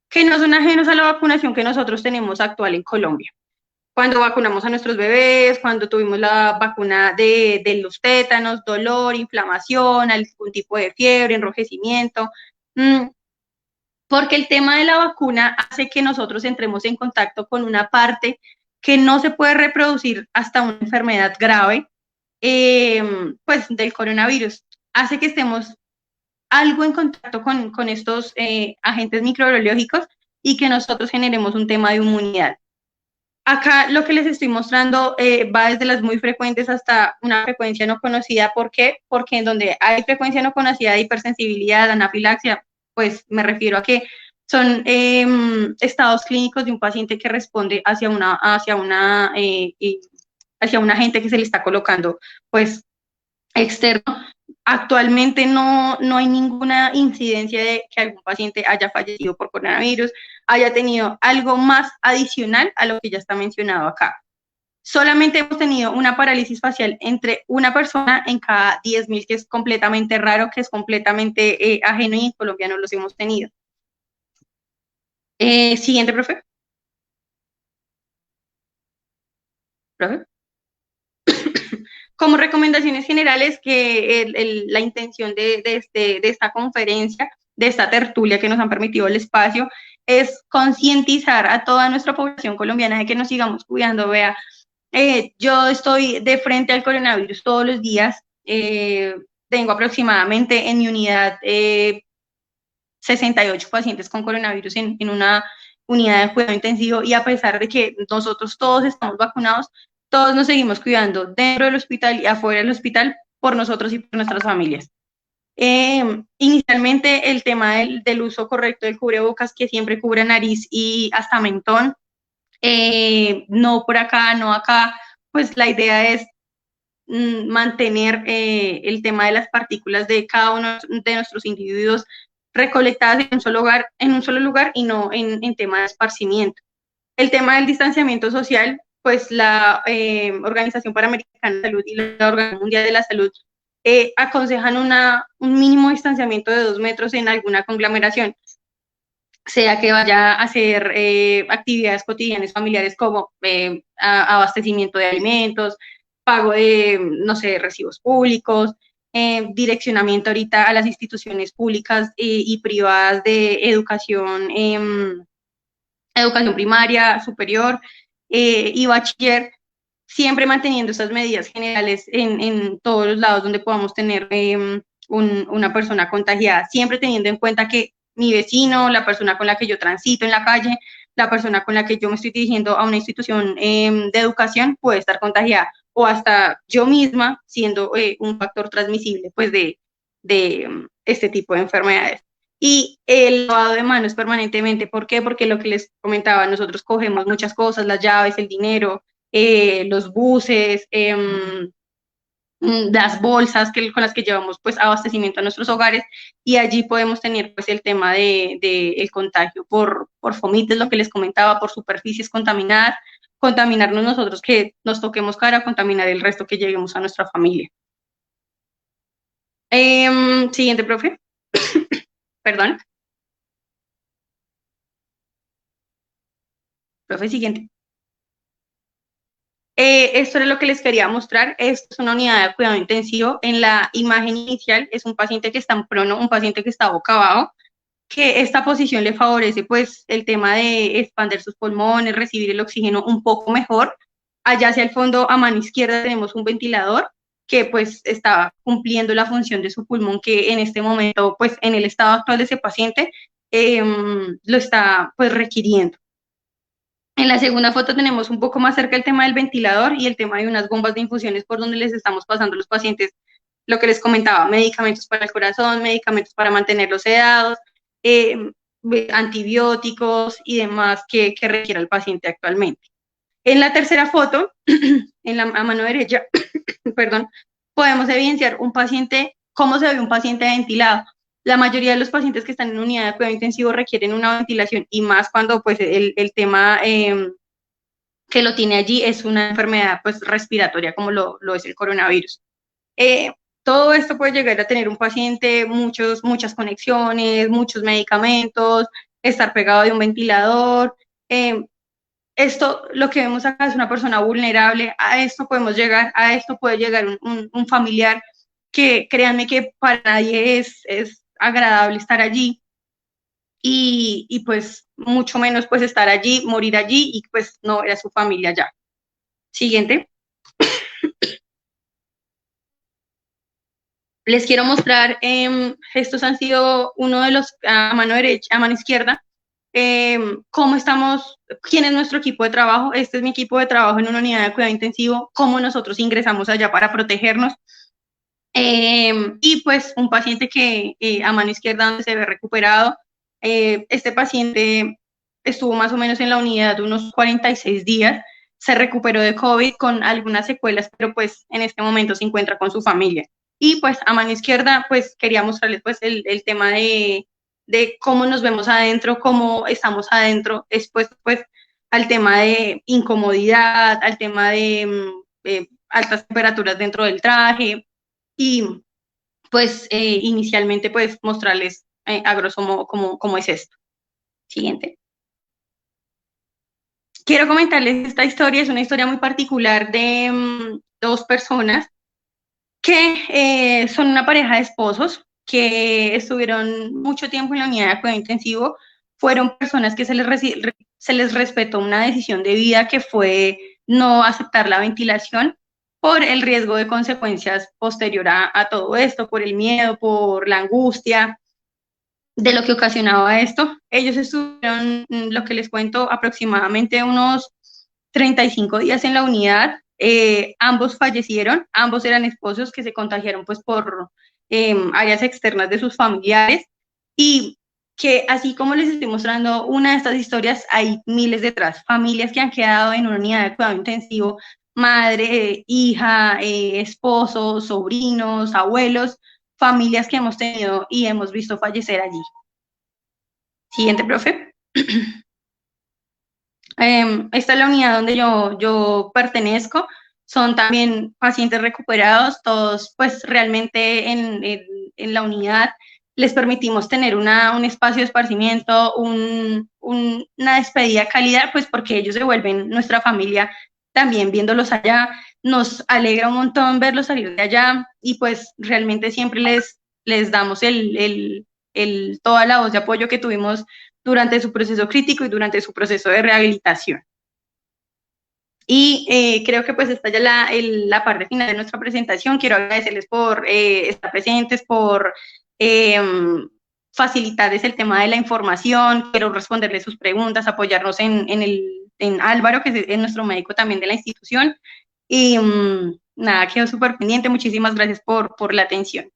que no son ajenos a la vacunación que nosotros tenemos actual en Colombia. Cuando vacunamos a nuestros bebés, cuando tuvimos la vacuna de los tétanos, dolor, inflamación, algún tipo de fiebre, enrojecimiento, porque el tema de la vacuna hace que nosotros entremos en contacto con una parte que no se puede reproducir hasta una enfermedad grave, pues del coronavirus. Hace que estemos algo en contacto con estos agentes microbiológicos y que nosotros generemos un tema de inmunidad. Acá lo que les estoy mostrando va desde las muy frecuentes hasta una frecuencia no conocida. ¿Por qué? Porque en donde hay frecuencia no conocida de hipersensibilidad, anafilaxia, pues me refiero a que son estados clínicos de un paciente que responde hacia un agente que se le está colocando, pues, externo. Actualmente no hay ninguna incidencia de que algún paciente haya fallecido por coronavirus, haya tenido algo más adicional a lo que ya está mencionado acá. Solamente hemos tenido una parálisis facial entre una persona en cada 10.000, que es completamente raro, que es completamente ajeno, y en Colombia no los hemos tenido. Siguiente, profe. Profe. Como recomendaciones generales, que la intención de esta conferencia, de esta tertulia que nos han permitido el espacio, es concientizar a toda nuestra población colombiana de que nos sigamos cuidando. Vea, yo estoy de frente al coronavirus todos los días. Tengo aproximadamente en mi unidad 68 pacientes con coronavirus en una unidad de cuidado intensivo, y a pesar de que nosotros todos estamos vacunados, todos nos seguimos cuidando dentro del hospital y afuera del hospital por nosotros y por nuestras familias. Inicialmente el tema del uso correcto del cubrebocas, que siempre cubre nariz y hasta mentón, no por acá, no acá, pues la idea es mantener el tema de las partículas de cada uno de nuestros individuos recolectadas en un solo lugar y no en tema de esparcimiento. El tema del distanciamiento social, pues la Organización Panamericana de Salud y la Organización Mundial de la Salud aconsejan un mínimo distanciamiento de 2 metros en alguna conglomeración, sea que vaya a hacer actividades cotidianas familiares como abastecimiento de alimentos, pago de, no sé, recibos públicos, direccionamiento ahorita a las instituciones públicas y privadas de educación, educación primaria, superior y bachiller, siempre manteniendo esas medidas generales en todos los lados donde podamos tener una persona contagiada, siempre teniendo en cuenta que mi vecino, la persona con la que yo transito en la calle, la persona con la que yo me estoy dirigiendo a una institución de educación puede estar contagiada, o hasta yo misma siendo un factor transmisible pues de este tipo de enfermedades. Y el lavado de manos permanentemente, ¿por qué? Porque lo que les comentaba, nosotros cogemos muchas cosas, las llaves, el dinero, los buses, las bolsas con las que llevamos pues abastecimiento a nuestros hogares, y allí podemos tener pues el tema de el contagio por fomites, lo que les comentaba, por superficies contaminadas, contaminarnos nosotros que nos toquemos cara, contaminar el resto que lleguemos a nuestra familia. Siguiente, profe. Perdón. Profe, siguiente. Esto es lo que les quería mostrar. Esto es una unidad de cuidado intensivo. En la imagen inicial es un paciente que está en prono, un paciente que está boca abajo, que esta posición le favorece pues el tema de expandir sus pulmones, recibir el oxígeno un poco mejor. Allá hacia el fondo, a mano izquierda, tenemos un ventilador que pues está cumpliendo la función de su pulmón, que en este momento, pues en el estado actual de ese paciente, lo está pues requiriendo. En la segunda foto tenemos un poco más cerca el tema del ventilador y el tema de unas bombas de infusiones por donde les estamos pasando a los pacientes, lo que les comentaba, medicamentos para el corazón, medicamentos para mantenerlos sedados, antibióticos y demás que requiera el paciente actualmente. En la tercera foto, a mano derecha, perdón, podemos evidenciar un paciente, cómo se ve un paciente ventilado. La mayoría de los pacientes que están en unidad de cuidado intensivo requieren una ventilación, y más cuando pues el tema que lo tiene allí es una enfermedad pues respiratoria como lo es el coronavirus. Todo esto puede llegar a tener un paciente muchas conexiones, muchos medicamentos, estar pegado de un ventilador. Esto, lo que vemos acá es una persona vulnerable. A esto podemos llegar, a esto puede llegar un familiar que créanme que para nadie es agradable estar allí, y pues mucho menos pues estar allí, morir allí, y pues no era su familia ya. Siguiente. Les quiero mostrar, estos han sido uno de los a mano derecha, a mano izquierda, cómo estamos, quién es nuestro equipo de trabajo. Este es mi equipo de trabajo en una unidad de cuidado intensivo, cómo nosotros ingresamos allá para protegernos. Y pues un paciente que a mano izquierda donde se ve recuperado, este paciente estuvo más o menos en la unidad unos 46 días, se recuperó de COVID con algunas secuelas, pero pues en este momento se encuentra con su familia. Y pues a mano izquierda pues quería mostrarles pues el tema de cómo nos vemos adentro, cómo estamos adentro, después pues al tema de incomodidad, al tema de altas temperaturas dentro del traje, y pues inicialmente pues mostrarles a grosso modo cómo es esto. Siguiente. Quiero comentarles esta historia, es una historia muy particular de dos personas que son una pareja de esposos que estuvieron mucho tiempo en la unidad de cuidado intensivo. Fueron personas que se les respetó una decisión de vida, que fue no aceptar la ventilación por el riesgo de consecuencias posterior a todo esto, por el miedo, por la angustia de lo que ocasionaba esto. Ellos estuvieron, lo que les cuento, aproximadamente unos 35 días en la unidad. Ambos fallecieron, ambos eran esposos que se contagiaron pues por áreas externas de sus familiares, y que así como les estoy mostrando una de estas historias, hay miles detrás, familias que han quedado en una unidad de cuidado intensivo, madre, hija, esposos, sobrinos, abuelos, familias que hemos tenido y hemos visto fallecer allí. Siguiente, profe. Esta es la unidad donde yo pertenezco. Son también pacientes recuperados, todos pues realmente en la unidad les permitimos tener un espacio de esparcimiento, una despedida de calidad, pues porque ellos se vuelven nuestra familia también viéndolos allá. nos alegra un montón verlos salir de allá y pues realmente siempre les damos toda la voz de apoyo que tuvimos durante su proceso crítico y durante su proceso de rehabilitación. Y creo que pues está ya la parte final de nuestra presentación. Quiero agradecerles por estar presentes, por facilitarles el tema de la información, quiero responderles sus preguntas, apoyarnos en Álvaro, que es nuestro médico también de la institución. Y nada, quedo súper pendiente. Muchísimas gracias por la atención.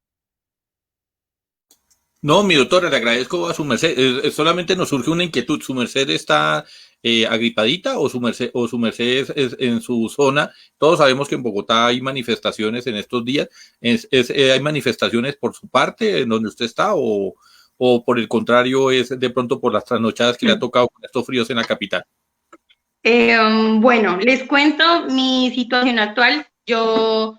No, mi doctora, le agradezco a su merced. Solamente nos surge una inquietud. ¿Su merced está agripadita o su merced es en su zona? Todos sabemos que en Bogotá hay manifestaciones en estos días. ¿Hay manifestaciones por su parte en donde usted está o por el contrario es de pronto por las trasnochadas que le ha tocado con estos fríos en la capital? Bueno, les cuento mi situación actual. Yo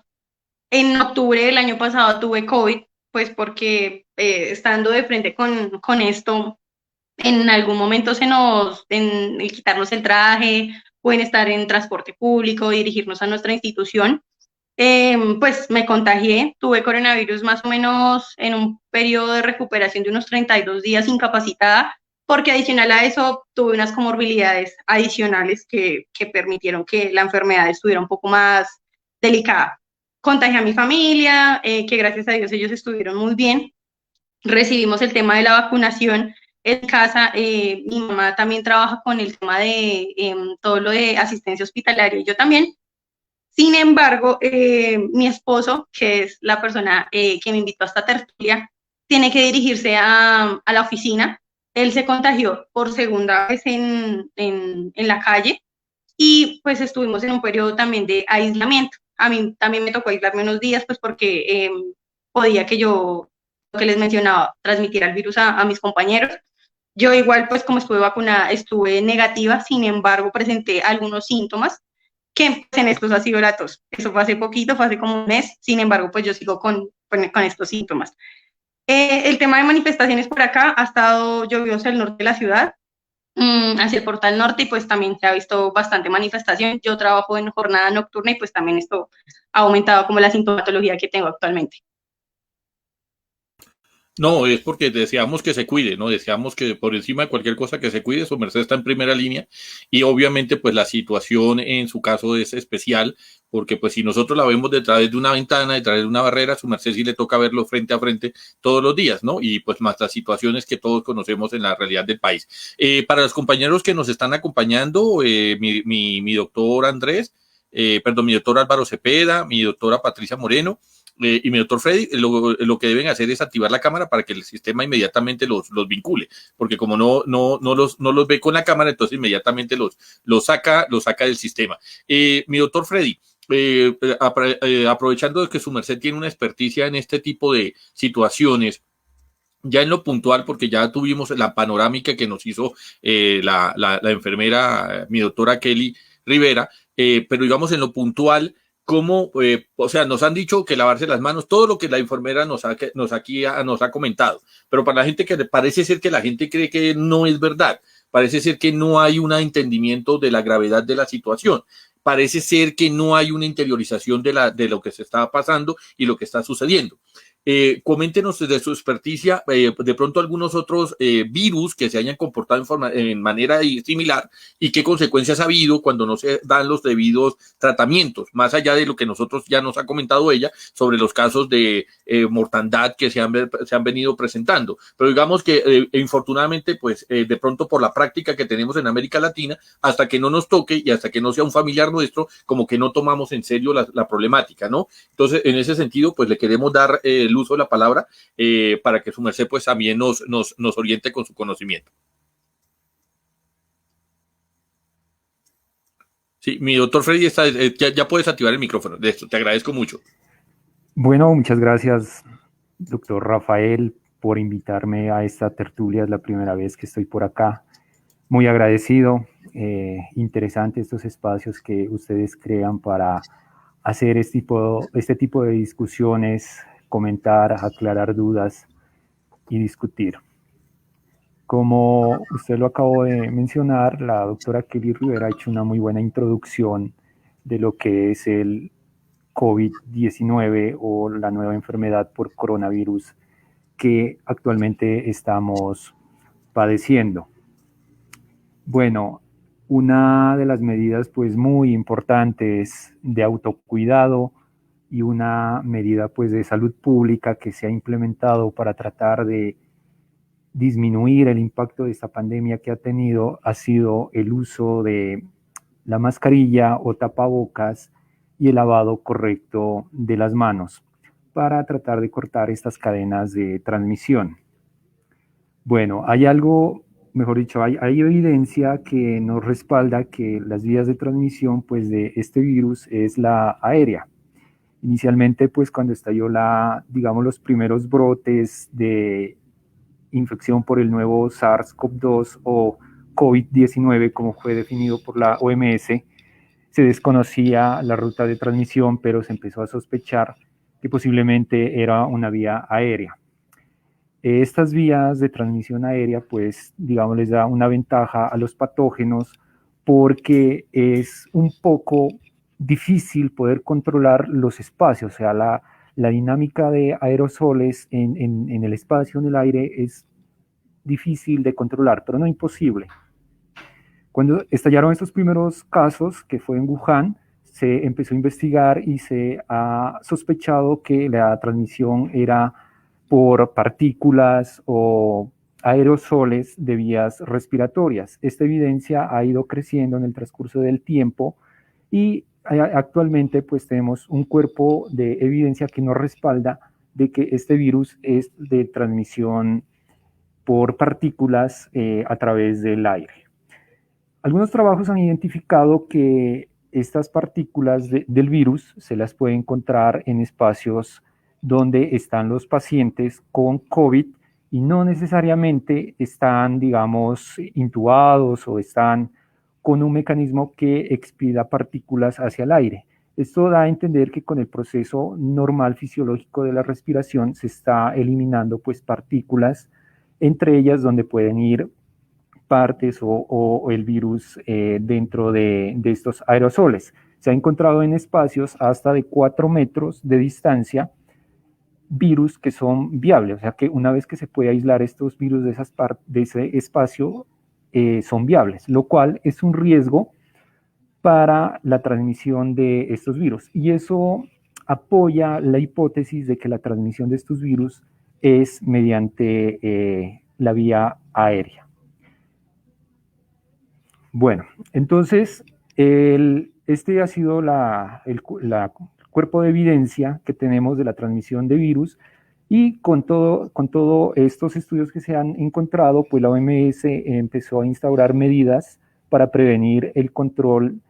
en octubre del año pasado tuve COVID, pues porque estando de frente con esto, en algún momento en el quitarnos el traje o en estar en transporte público, dirigirnos a nuestra institución, pues me contagié, tuve coronavirus más o menos en un periodo de recuperación de unos 32 días incapacitada, porque adicional a eso tuve unas comorbilidades adicionales que permitieron que la enfermedad estuviera un poco más delicada. Contagié a mi familia, que gracias a Dios ellos estuvieron muy bien. Recibimos el tema de la vacunación en casa. Mi mamá también trabaja con el tema de todo lo de asistencia hospitalaria y yo también. Sin embargo, mi esposo, que es la persona que me invitó a esta tertulia, tiene que dirigirse a la oficina. Él se contagió por segunda vez en la calle y pues estuvimos en un periodo también de aislamiento. A mí también me tocó aislarme unos días pues porque podía que yo, lo que les mencionaba, transmitiera el virus a mis compañeros. Yo igual pues como estuve vacunada estuve negativa, sin embargo presenté algunos síntomas que pues, en estos ha sido la tos. Eso fue hace poquito, fue hace como un mes, sin embargo pues yo sigo con estos síntomas. El tema de manifestaciones por acá ha estado lluvioso el norte de la ciudad, hacia el Portal Norte, y pues también se ha visto bastante manifestación. Yo trabajo en jornada nocturna y pues también esto ha aumentado como la sintomatología que tengo actualmente. No, es porque deseamos que se cuide, ¿no? Deseamos que por encima de cualquier cosa que se cuide, su merced está en primera línea y obviamente pues la situación en su caso es especial porque pues si nosotros la vemos detrás de una ventana, detrás de una barrera, su merced sí le toca verlo frente a frente todos los días, ¿no? Y pues más las situaciones que todos conocemos en la realidad del país. Para los compañeros que nos están acompañando, mi doctor Andrés, mi doctor Álvaro Cepeda, mi doctora Patricia Moreno, y mi doctor Freddy, lo que deben hacer es activar la cámara para que el sistema inmediatamente los vincule, porque como no los ve con la cámara, entonces inmediatamente los saca del sistema. Mi doctor Freddy, aprovechando que su merced tiene una experticia en este tipo de situaciones, ya en lo puntual, porque ya tuvimos la panorámica que nos hizo la enfermera, mi doctora Kelly Rivera, pero digamos en lo puntual, cómo, o sea, nos han dicho que lavarse las manos, todo lo que la enfermera nos ha comentado, pero para la gente que parece ser que la gente cree que no es verdad, parece ser que no hay un entendimiento de la gravedad de la situación, parece ser que no hay una interiorización de lo que se está pasando y lo que está sucediendo. Coméntenos desde su experticia de pronto algunos otros virus que se hayan comportado en manera similar y qué consecuencias ha habido cuando no se dan los debidos tratamientos, más allá de lo que nosotros ya nos ha comentado ella sobre los casos de mortandad que se han venido presentando. Pero digamos que infortunadamente, pues de pronto por la práctica que tenemos en América Latina, hasta que no nos toque y hasta que no sea un familiar nuestro, como que no tomamos en serio la problemática, ¿no? Entonces, en ese sentido, pues le queremos dar el uso de la palabra para que su merced pues también nos oriente con su conocimiento. Sí, mi doctor Freddy está, ya puedes activar el micrófono. De esto, te agradezco mucho. Bueno, muchas gracias, doctor Rafael, por invitarme a esta tertulia. Es la primera vez que estoy por acá. Muy agradecido. Interesante estos espacios que ustedes crean para hacer este tipo de discusiones, comentar, aclarar dudas y discutir. Como usted lo acabó de mencionar, la doctora Kelly Rivera ha hecho una muy buena introducción de lo que es el COVID-19 o la nueva enfermedad por coronavirus que actualmente estamos padeciendo. Bueno, una de las medidas pues muy importantes de autocuidado y una medida pues de salud pública que se ha implementado para tratar de disminuir el impacto de esta pandemia que ha tenido ha sido el uso de la mascarilla o tapabocas y el lavado correcto de las manos para tratar de cortar estas cadenas de transmisión. Bueno, hay algo, mejor dicho, hay evidencia que nos respalda que las vías de transmisión pues, de este virus es la aérea. Inicialmente, pues cuando estalló digamos, los primeros brotes de infección por el nuevo SARS-CoV-2 o COVID-19, como fue definido por la OMS, se desconocía la ruta de transmisión, pero se empezó a sospechar que posiblemente era una vía aérea. Estas vías de transmisión aérea, pues, digamos, les da una ventaja a los patógenos porque es un poco difícil poder controlar los espacios, o sea, la dinámica de aerosoles en el espacio, en el aire, es difícil de controlar, pero no imposible. Cuando estallaron estos primeros casos, que fue en Wuhan, se empezó a investigar y se ha sospechado que la transmisión era por partículas o aerosoles de vías respiratorias. Esta evidencia ha ido creciendo en el transcurso del tiempo y actualmente pues tenemos un cuerpo de evidencia que nos respalda de que este virus es de transmisión por partículas a través del aire. Algunos trabajos han identificado que estas partículas del virus se las puede encontrar en espacios donde están los pacientes con COVID y no necesariamente están, digamos, intubados o están con un mecanismo que expida partículas hacia el aire. Esto da a entender que con el proceso normal fisiológico de la respiración se está eliminando pues partículas, entre ellas donde pueden ir partes o el virus dentro de estos aerosoles. Se ha encontrado en espacios hasta de 4 metros de distancia virus que son viables, o sea que una vez que se puede aislar estos virus de ese espacio, son viables, lo cual es un riesgo para la transmisión de estos virus. Y eso apoya la hipótesis de que la transmisión de estos virus es mediante la vía aérea. Bueno, entonces, este ha sido el cuerpo de evidencia que tenemos de la transmisión de virus y con todo estos estudios que se han encontrado, pues la OMS empezó a instaurar medidas para prevenir el control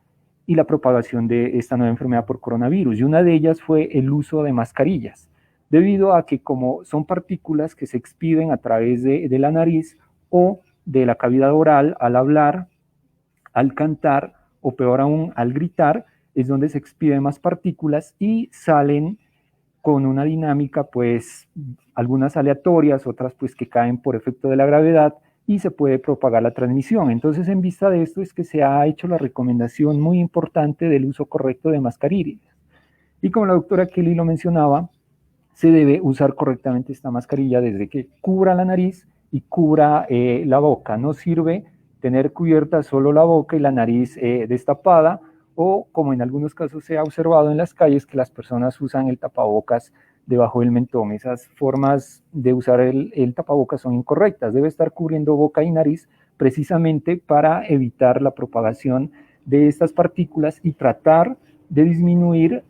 y la propagación de esta nueva enfermedad por coronavirus. Y una de ellas fue el uso de mascarillas, debido a que como son partículas que se expiden a través de la nariz o de la cavidad oral al hablar, al cantar o peor aún al gritar, es donde se expiden más partículas y salen con una dinámica, pues algunas aleatorias, otras pues que caen por efecto de la gravedad y se puede propagar la transmisión. Entonces, en vista de esto es que se ha hecho la recomendación muy importante del uso correcto de mascarillas. Y como la doctora Kelly lo mencionaba, se debe usar correctamente esta mascarilla desde que cubra la nariz y cubra la boca. No sirve tener cubierta solo la boca y la nariz destapada, o como en algunos casos se ha observado en las calles que las personas usan el tapabocas debajo del mentón. Esas formas de usar el tapabocas son incorrectas. Debe estar cubriendo boca y nariz precisamente para evitar la propagación de estas partículas y tratar de disminuir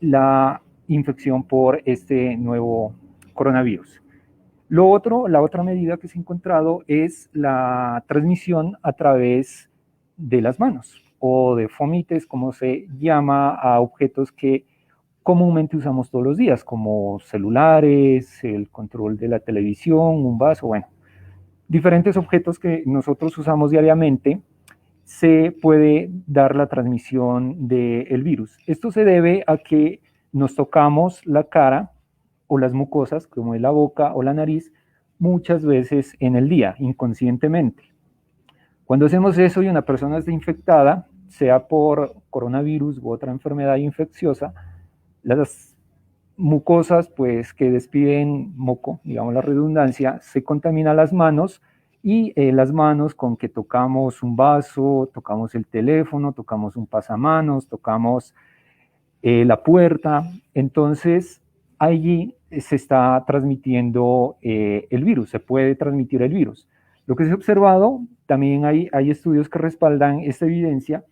la infección por este nuevo coronavirus. La otra medida que se ha encontrado es la transmisión a través de las manos o de fomites, como se llama a objetos que comúnmente usamos todos los días, como celulares, el control de la televisión, un vaso, bueno, diferentes objetos que nosotros usamos diariamente, se puede dar la transmisión del virus. Esto se debe a que nos tocamos la cara o las mucosas, como es la boca o la nariz, muchas veces en el día, inconscientemente. Cuando hacemos eso y una persona está infectada, sea por coronavirus u otra enfermedad infecciosa, Las mucosas, pues, que despiden moco, digamos la redundancia, se contaminan las manos y las manos con que tocamos un vaso, tocamos el teléfono, tocamos un pasamanos, tocamos la puerta, entonces allí se está transmitiendo el virus, se puede transmitir el virus. Lo que se ha observado, también hay estudios que respaldan esta evidencia,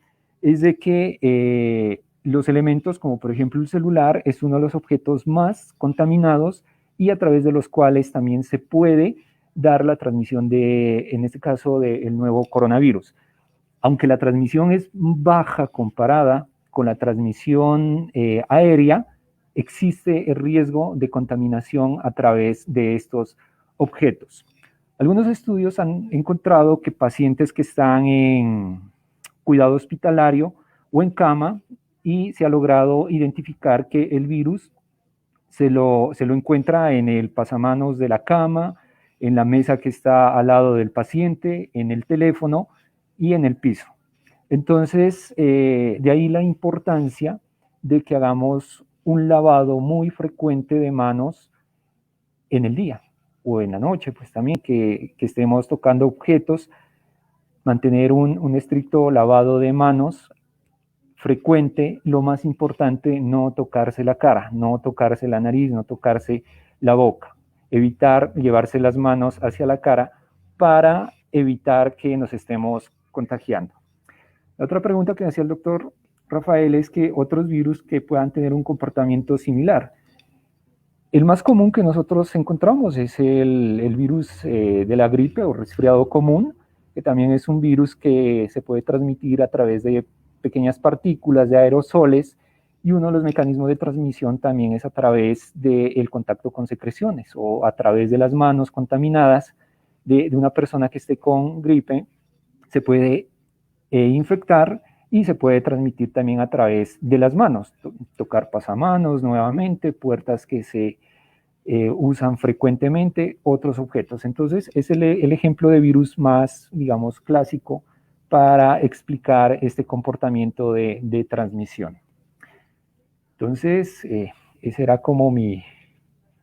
es de que los elementos, como por ejemplo el celular, es uno de los objetos más contaminados y a través de los cuales también se puede dar la transmisión de, en este caso, del nuevo coronavirus. Aunque la transmisión es baja comparada con la transmisión aérea, existe el riesgo de contaminación a través de estos objetos. Algunos estudios han encontrado que pacientes que están en cuidado hospitalario o en cama y se ha logrado identificar que el virus se lo encuentra en el pasamanos de la cama, en la mesa que está al lado del paciente, en el teléfono y en el piso. Entonces, de ahí la importancia de que hagamos un lavado muy frecuente de manos en el día o en la noche, pues también que estemos tocando objetos, mantener un estricto lavado de manos frecuente. Lo más importante, no tocarse la cara, no tocarse la nariz, no tocarse la boca, evitar llevarse las manos hacia la cara para evitar que nos estemos contagiando. La otra pregunta que hacía el doctor Rafael es que otros virus que puedan tener un comportamiento similar. El más común que nosotros encontramos es el virus de la gripe o resfriado común, que también es un virus que se puede transmitir a través de pequeñas partículas de aerosoles, y uno de los mecanismos de transmisión también es a través del contacto con secreciones o a través de las manos contaminadas de una persona que esté con gripe. Se puede infectar y se puede transmitir también a través de las manos, tocar pasamanos nuevamente, puertas que se usan frecuentemente, otros objetos. Entonces es el ejemplo de virus más, digamos, clásico para explicar este comportamiento de transmisión. Entonces, esa era como mi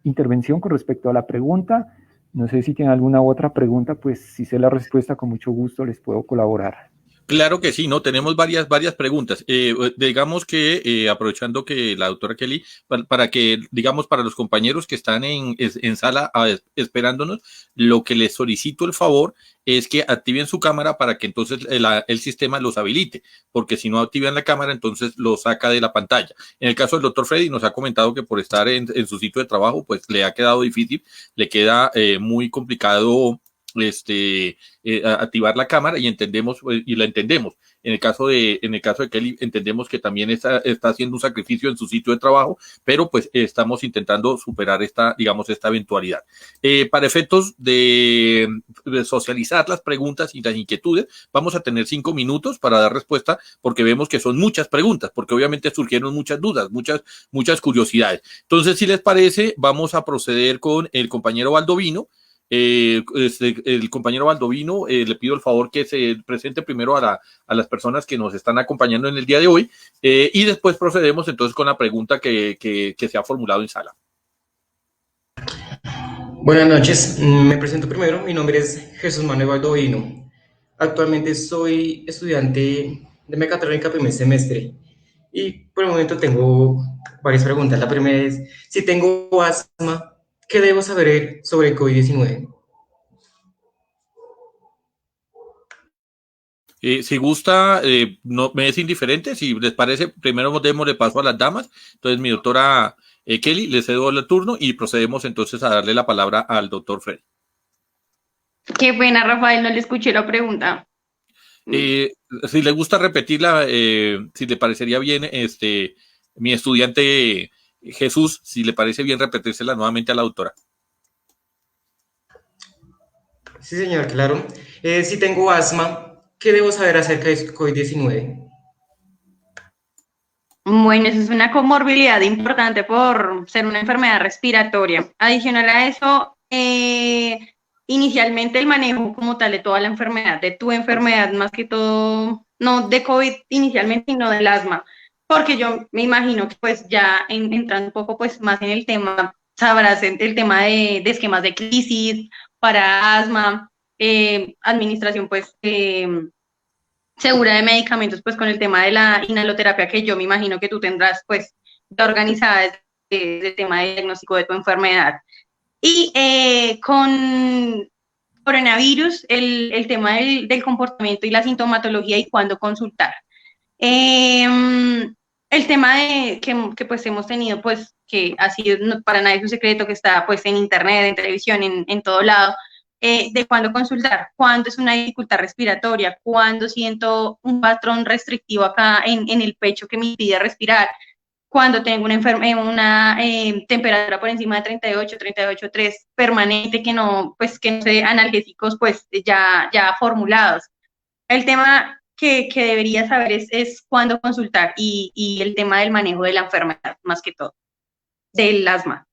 intervención con respecto a la pregunta. No sé si tienen alguna otra pregunta, pues si sé la respuesta, con mucho gusto les puedo colaborar. Claro que sí, ¿no? Tenemos varias preguntas. Digamos que, aprovechando que la doctora Kelly, para que, digamos, para los compañeros que están en sala esperándonos, lo que les solicito el favor es que activen su cámara para que entonces el sistema los habilite, porque si no activan la cámara, entonces los saca de la pantalla. En el caso del doctor Freddy, nos ha comentado que por estar en su sitio de trabajo, pues le ha quedado difícil, le queda muy complicado activar la cámara, y entendemos y la entendemos. En el caso de Kelly, entendemos que también está haciendo un sacrificio en su sitio de trabajo, pero pues estamos intentando superar esta eventualidad. Para efectos de socializar las preguntas y las inquietudes, vamos a tener 5 minutos para dar respuesta, porque vemos que son muchas preguntas, porque obviamente surgieron muchas dudas, muchas curiosidades. Entonces, si les parece, vamos a proceder con el compañero Baldovino. El compañero Baldovino, le pido el favor que se presente primero a las personas que nos están acompañando en el día de hoy, y después procedemos entonces con la pregunta que se ha formulado en sala. Buenas noches, me presento primero. Mi nombre es Jesús Manuel Baldovino. Actualmente soy estudiante de mecatrónica primer semestre y por el momento tengo varias preguntas. La primera es, si tengo asma, ¿qué debo saber sobre el COVID-19? Si gusta, no me es indiferente. Si les parece, primero démosle paso a las damas. Entonces, mi doctora Kelly, le cedo el turno y procedemos entonces a darle la palabra al doctor Freddy. Qué pena, Rafael, no le escuché la pregunta. Si le gusta repetirla, si le parecería bien, mi estudiante Jesús, si le parece bien repetírsela nuevamente a la doctora. Sí, señor, claro. Si tengo asma, ¿qué debo saber acerca de COVID-19? Bueno, eso es una comorbilidad importante por ser una enfermedad respiratoria. Adicional a eso, inicialmente el manejo como tal de toda la enfermedad, de tu enfermedad más que todo, no de COVID inicialmente, sino del asma. porque yo me imagino que pues ya entrando un poco pues más en el tema, sabrás el tema de esquemas de crisis para asma, administración pues segura de medicamentos, pues con el tema de la inhaloterapia, que yo me imagino que tú tendrás pues ya organizada desde el tema de diagnóstico de tu enfermedad. Y con coronavirus, el tema del comportamiento y la sintomatología y cuándo consultar. El tema que pues hemos tenido, pues que ha sido para nadie es un secreto, que está pues en internet, en televisión, en todo lado, de cuándo consultar, cuándo es una dificultad respiratoria, cuándo siento un patrón restrictivo acá en el pecho que me impide respirar, cuando tengo una temperatura por encima de 38,3 permanente, que no sé, analgésicos pues ya formulados. El tema que debería saber es cuándo consultar y el tema del manejo de la enfermedad, más que todo, del asma.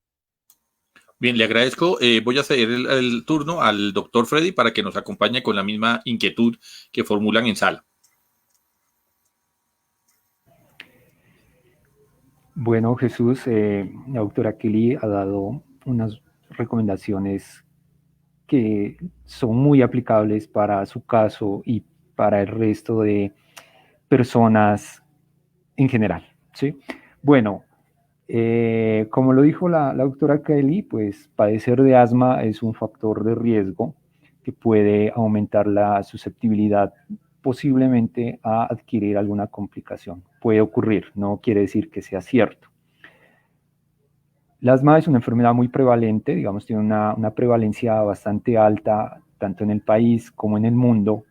Bien, le agradezco. Voy a ceder el turno al doctor Freddy para que nos acompañe con la misma inquietud que formulan en sala. Bueno, Jesús, la doctora Kelly ha dado unas recomendaciones que son muy aplicables para su caso y para el resto de personas en general, ¿sí? Bueno, como lo dijo la doctora Kelly, pues padecer de asma es un factor de riesgo que puede aumentar la susceptibilidad posiblemente a adquirir alguna complicación. Puede ocurrir, no quiere decir que sea cierto. El asma es una enfermedad muy prevalente, digamos, tiene una prevalencia bastante alta, tanto en el país como en el mundo,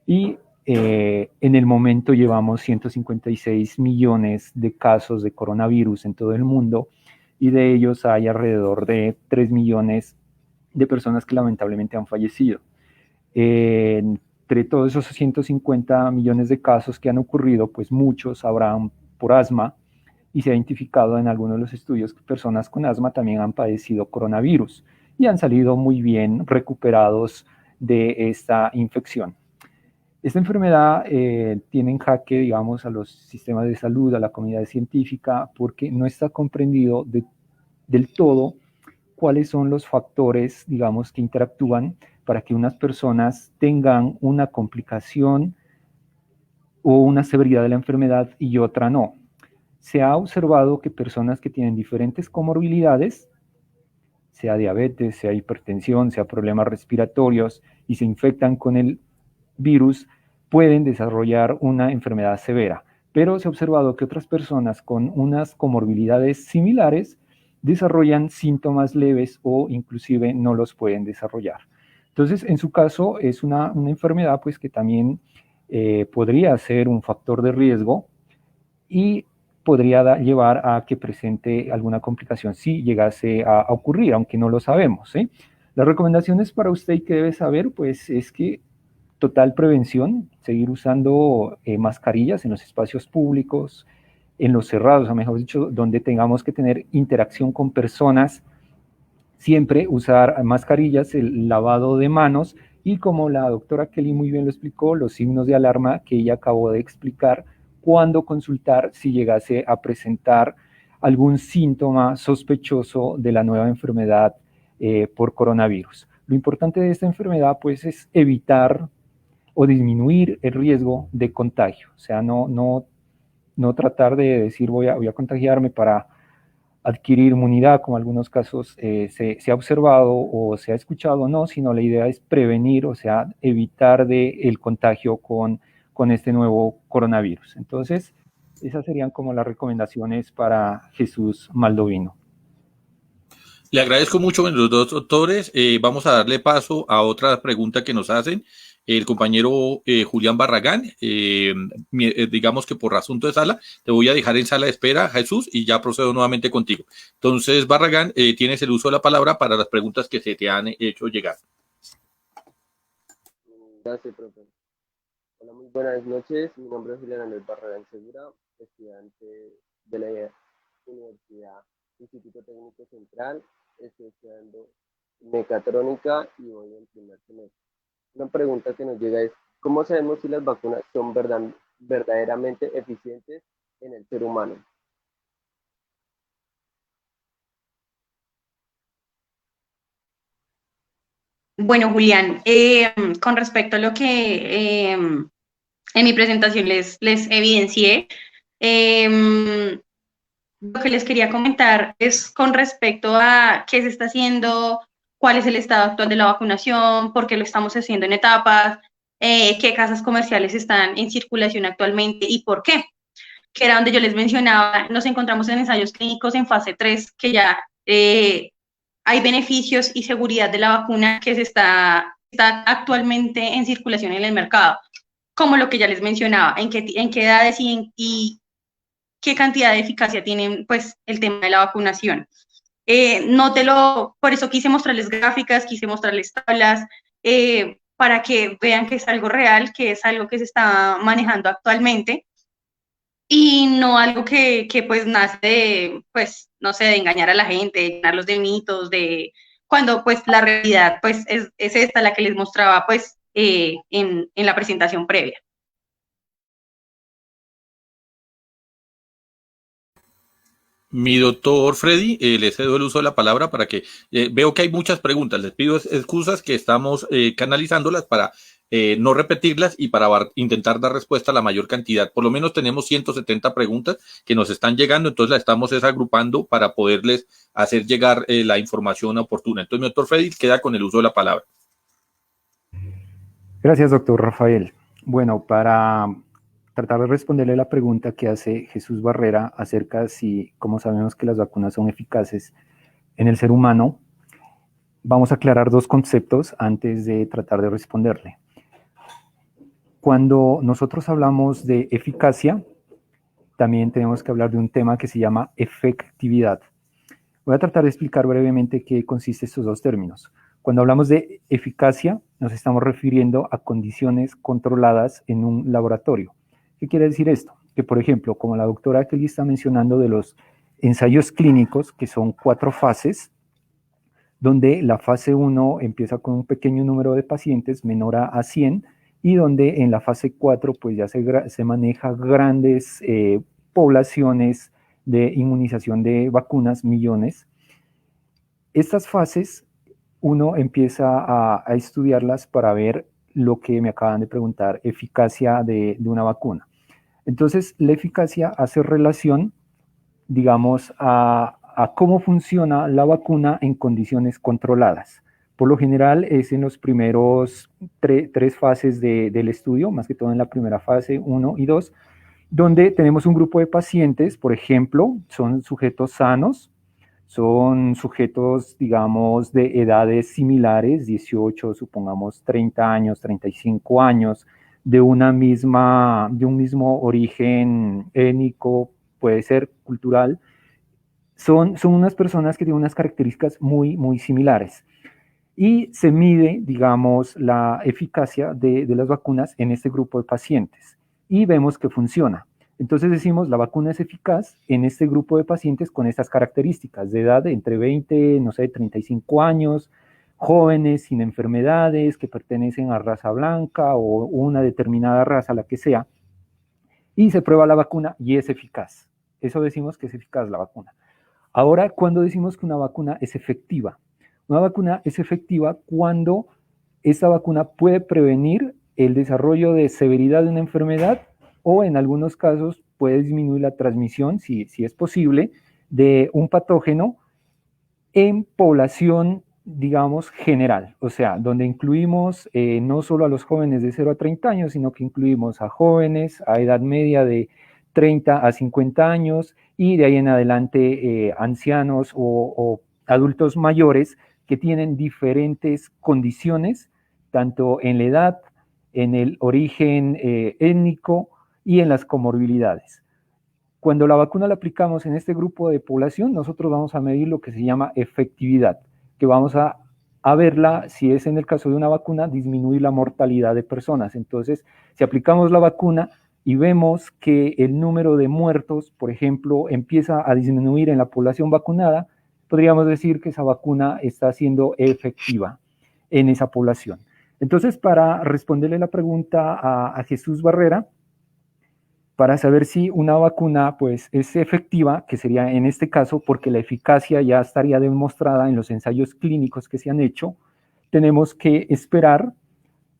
y en el momento llevamos 156 millones de casos de coronavirus en todo el mundo, y de ellos hay alrededor de 3 millones de personas que lamentablemente han fallecido. Entre todos esos 150 millones de casos que han ocurrido, pues muchos habrán por asma, y se ha identificado en algunos de los estudios que personas con asma también han padecido coronavirus y han salido muy bien recuperados de esta infección. Esta enfermedad tiene en jaque, digamos, a los sistemas de salud, a la comunidad científica, porque no está comprendido del todo cuáles son los factores, digamos, que interactúan para que unas personas tengan una complicación o una severidad de la enfermedad y otra no. Se ha observado que personas que tienen diferentes comorbilidades, sea diabetes, sea hipertensión, sea problemas respiratorios, y se infectan con el virus, pueden desarrollar una enfermedad severa. Pero se ha observado que otras personas con unas comorbilidades similares desarrollan síntomas leves o inclusive no los pueden desarrollar. Entonces, en su caso, es una enfermedad pues, que también podría ser un factor de riesgo y podría llevar a que presente alguna complicación si llegase a ocurrir, aunque no lo sabemos, ¿sí? Las recomendaciones para usted y que debe saber, pues, es que total prevención, seguir usando mascarillas en los espacios públicos, en los cerrados, o mejor dicho, donde tengamos que tener interacción con personas, siempre usar mascarillas, el lavado de manos y, como la doctora Kelly muy bien lo explicó, los signos de alarma que ella acabó de explicar, cuándo consultar si llegase a presentar algún síntoma sospechoso de la nueva enfermedad por coronavirus. Lo importante de esta enfermedad pues es evitar o disminuir el riesgo de contagio, o sea, no tratar de decir voy a contagiarme para adquirir inmunidad, como en algunos casos se ha observado o se ha escuchado, no, sino la idea es prevenir, o sea, evitar el contagio con este nuevo coronavirus. Entonces, esas serían como las recomendaciones para Jesús Maldovino. Le agradezco mucho, los dos doctores. Vamos a darle paso a otra pregunta que nos hacen. El compañero Julián Barragán, digamos que por asunto de sala, te voy a dejar en sala de espera, Jesús, y ya procedo nuevamente contigo. Entonces, Barragán, tienes el uso de la palabra para las preguntas que se te han hecho llegar. Gracias, profe. Hola, muy buenas noches. Mi nombre es Julián Andrés Barragán Segura, estudiante de la Universidad Instituto Técnico Central. Estoy estudiando mecatrónica y voy en primer semestre. Una pregunta que nos llega es, ¿cómo sabemos si las vacunas son verdaderamente eficientes en el ser humano. Bueno, Julián, con respecto a lo que en mi presentación les evidencié, lo que les quería comentar es con respecto a qué se está haciendo, cuál es el estado actual de la vacunación, por qué lo estamos haciendo en etapas, qué casas comerciales están en circulación actualmente y por qué. Que era donde yo les mencionaba, nos encontramos en ensayos clínicos en fase 3, que ya hay beneficios y seguridad de la vacuna que está actualmente en circulación en el mercado, como lo que ya les mencionaba, en qué edades y qué cantidad de eficacia tienen pues el tema de la vacunación. Por eso quise mostrarles gráficas, quise mostrarles tablas, para que vean que es algo real, que es algo que se está manejando actualmente y no algo que pues nace de, pues, no sé, de engañar a la gente, de llenarlos de mitos, cuando pues la realidad pues es esta la que les mostraba pues en la presentación previa. Mi doctor Freddy, le cedo el uso de la palabra para que veo que hay muchas preguntas. Les pido excusas que estamos canalizándolas para no repetirlas y para intentar dar respuesta a la mayor cantidad. Por lo menos tenemos 170 preguntas que nos están llegando, entonces las estamos agrupando para poderles hacer llegar la información oportuna. Entonces, mi doctor Freddy queda con el uso de la palabra. Gracias, doctor Rafael. Bueno, para tratar de responderle la pregunta que hace Jesús Barrera acerca de si, cómo sabemos que las vacunas son eficaces en el ser humano, vamos a aclarar dos conceptos antes de tratar de responderle. Cuando nosotros hablamos de eficacia, también tenemos que hablar de un tema que se llama efectividad. Voy a tratar de explicar brevemente qué consiste estos dos términos. Cuando hablamos de eficacia, nos estamos refiriendo a condiciones controladas en un laboratorio. ¿Qué quiere decir esto? Que, por ejemplo, como la doctora Kelly está mencionando de los ensayos clínicos, que son 4 fases, donde la fase 1 empieza con un pequeño número de pacientes, menor a 100, y donde en la fase 4 pues ya se maneja grandes poblaciones de inmunización de vacunas, millones. Estas fases uno empieza a estudiarlas para ver lo que me acaban de preguntar, eficacia de una vacuna. Entonces, la eficacia hace relación, digamos, a cómo funciona la vacuna en condiciones controladas. Por lo general es en los primeros tres fases del estudio, más que todo en la primera fase 1 y 2, donde tenemos un grupo de pacientes, por ejemplo, son sujetos sanos, son sujetos, digamos, de edades similares, 18, supongamos 30 años, 35 años, de un mismo origen étnico, puede ser cultural. Son unas personas que tienen unas características muy, muy similares. Y se mide, digamos, la eficacia de las vacunas en este grupo de pacientes. Y vemos que funciona. Entonces decimos, la vacuna es eficaz en este grupo de pacientes con estas características de edad entre 20, no sé, 35 años, jóvenes sin enfermedades, que pertenecen a raza blanca o una determinada raza, la que sea, y se prueba la vacuna y es eficaz. Eso decimos que es eficaz la vacuna. Ahora, ¿cuándo decimos que una vacuna es efectiva? Una vacuna es efectiva cuando esta vacuna puede prevenir el desarrollo de severidad de una enfermedad o en algunos casos puede disminuir la transmisión, si es posible, de un patógeno en población, digamos, general. O sea, donde incluimos no solo a los jóvenes de 0 a 30 años, sino que incluimos a jóvenes a edad media de 30 a 50 años y de ahí en adelante ancianos o adultos mayores que tienen diferentes condiciones, tanto en la edad, en el origen étnico y en las comorbilidades. Cuando la vacuna la aplicamos en este grupo de población, nosotros vamos a medir lo que se llama efectividad, que vamos a verla, si es en el caso de una vacuna, disminuir la mortalidad de personas. Entonces, si aplicamos la vacuna y vemos que el número de muertos, por ejemplo, empieza a disminuir en la población vacunada, podríamos decir que esa vacuna está siendo efectiva en esa población. Entonces, para responderle la pregunta a Jesús Barrera, para saber si una vacuna pues, es efectiva, que sería en este caso porque la eficacia ya estaría demostrada en los ensayos clínicos que se han hecho, tenemos que esperar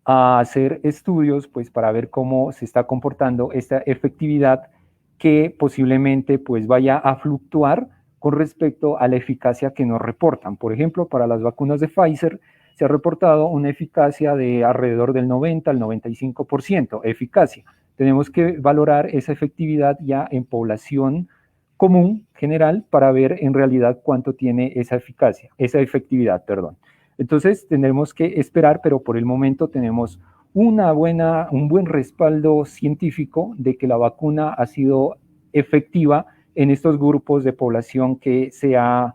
a hacer estudios pues, para ver cómo se está comportando esta efectividad que posiblemente pues, vaya a fluctuar con respecto a la eficacia que nos reportan. Por ejemplo, para las vacunas de Pfizer se ha reportado una eficacia de alrededor del 90 al 95% eficacia. Tenemos que valorar esa efectividad ya en población común general para ver en realidad cuánto tiene esa eficacia, esa efectividad, perdón. Entonces tendremos que esperar, pero por el momento tenemos un buen respaldo científico de que la vacuna ha sido efectiva en estos grupos de población que se ha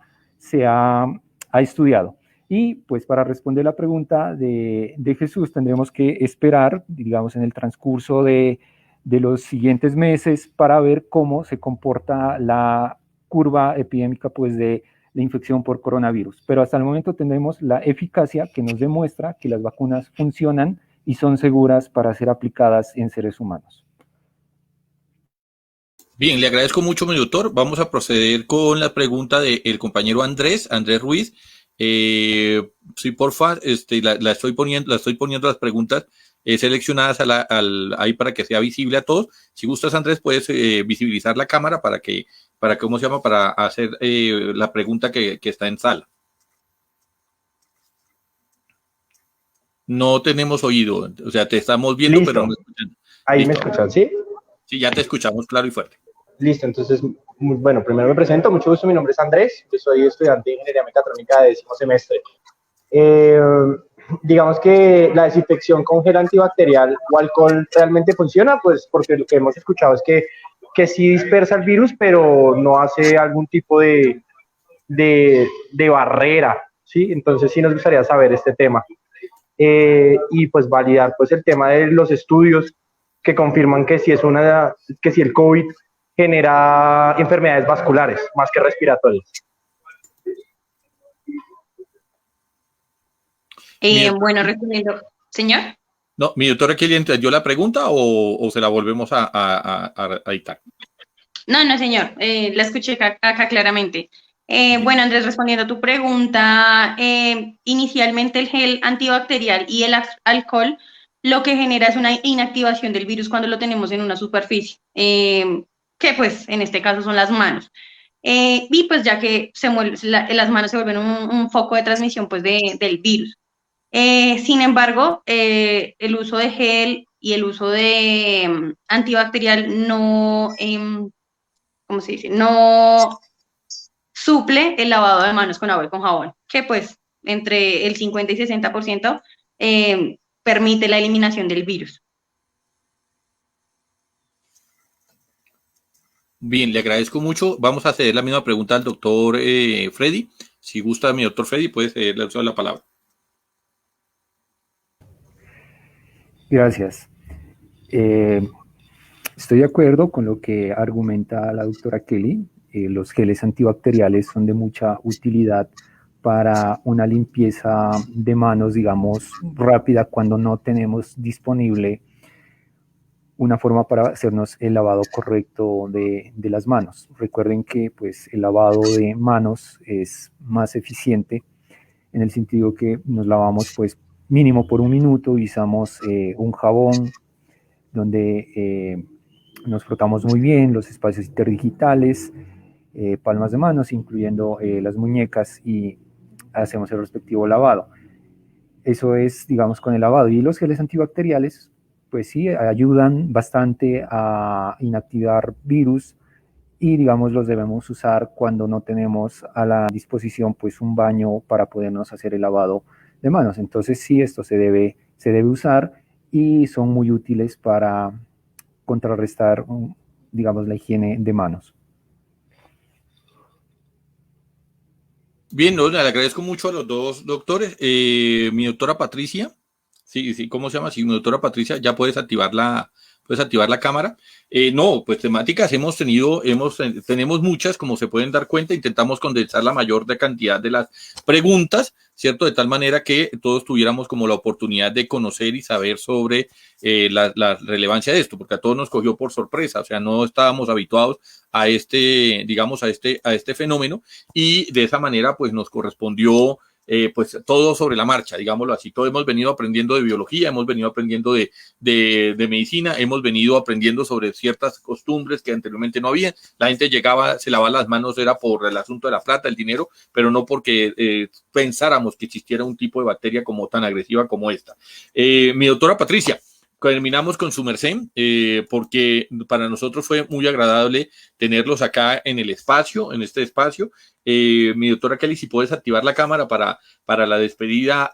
estudiado. Y pues para responder la pregunta de Jesús, tendremos que esperar, digamos, en el transcurso de los siguientes meses para ver cómo se comporta la curva epidémica pues, de la infección por coronavirus. Pero hasta el momento tenemos la eficacia que nos demuestra que las vacunas funcionan y son seguras para ser aplicadas en seres humanos. Bien, le agradezco mucho, mi doctor. Vamos a proceder con la pregunta del compañero Andrés Ruiz. Sí, porfa, la estoy poniendo las preguntas seleccionadas ahí para que sea visible a todos. Si gustas, Andrés, puedes visibilizar la cámara para hacer la pregunta que está en sala. No tenemos oído, o sea, te estamos viendo, Listo. pero no escuchando. Ahí Listo. me escuchan, ¿sí? Sí, ya te escuchamos claro y fuerte. Listo, entonces, bueno, primero me presento, mucho gusto, mi nombre es Andrés, yo soy estudiante de Ingeniería Mecatrónica de 10º semestre. Digamos que la desinfección con gel antibacterial o alcohol realmente funciona, pues porque lo que hemos escuchado es que sí dispersa el virus, pero no hace algún tipo de barrera, ¿sí? Entonces sí nos gustaría saber este tema. Y pues validar pues el tema de los estudios que confirman que si el COVID genera enfermedades vasculares más que respiratorias. Bueno, respondiendo, señor. No, mi doctora, ¿quién entendió la pregunta o se la volvemos a dictar? No, señor, la escuché acá claramente. Bueno, Andrés, respondiendo a tu pregunta, inicialmente el gel antibacterial y el alcohol lo que genera es una inactivación del virus cuando lo tenemos en una superficie, que pues en este caso son las manos. Y pues ya que las manos se vuelven un foco de transmisión pues del virus. Sin embargo, el uso de gel y el uso de antibacterial no, ¿cómo se dice? No suple el lavado de manos con agua y con jabón, que pues entre el 50 y 60% permite la eliminación del virus. Bien, le agradezco mucho. Vamos a hacer la misma pregunta al doctor Freddy. Si gusta, mi doctor Freddy, puede cederle la palabra. Gracias. Estoy de acuerdo con lo que argumenta la doctora Kelly. Los geles antibacteriales son de mucha utilidad para una limpieza de manos, digamos, rápida cuando no tenemos disponible una forma para hacernos el lavado correcto de las manos. Recuerden que pues, el lavado de manos es más eficiente en el sentido que nos lavamos pues, mínimo por 1 minuto, usamos un jabón donde nos frotamos muy bien los espacios interdigitales, palmas de manos, incluyendo las muñecas, y hacemos el respectivo lavado. Eso es, digamos, con el lavado. Y los geles antibacteriales, pues sí, ayudan bastante a inactivar virus y, digamos, los debemos usar cuando no tenemos a la disposición, pues, un baño para podernos hacer el lavado de manos. Entonces, sí, esto se debe usar y son muy útiles para contrarrestar, digamos, la higiene de manos. Bien, no, le agradezco mucho a los dos doctores. Mi doctora Patricia, sí, ¿cómo se llama? Sí, mi doctora Patricia, ya puedes activar la cámara. No, pues temáticas tenemos muchas, como se pueden dar cuenta, intentamos condensar la mayor cantidad de las preguntas, ¿cierto? De tal manera que todos tuviéramos como la oportunidad de conocer y saber sobre la relevancia de esto, porque a todos nos cogió por sorpresa, o sea, no estábamos habituados a digamos, a este fenómeno, y de esa manera pues nos correspondió pues todo sobre la marcha, digámoslo así. Todo hemos venido aprendiendo de biología, hemos venido aprendiendo de medicina, hemos venido aprendiendo sobre ciertas costumbres que anteriormente no había. La gente llegaba, se lavaba las manos, era por el asunto de la plata, el dinero, pero no porque pensáramos que existiera un tipo de bacteria como tan agresiva como esta. Mi doctora Patricia, terminamos con su merced, porque para nosotros fue muy agradable tenerlos acá en el espacio, en este espacio. Mi doctora Kelly, si puedes activar la cámara para la despedida,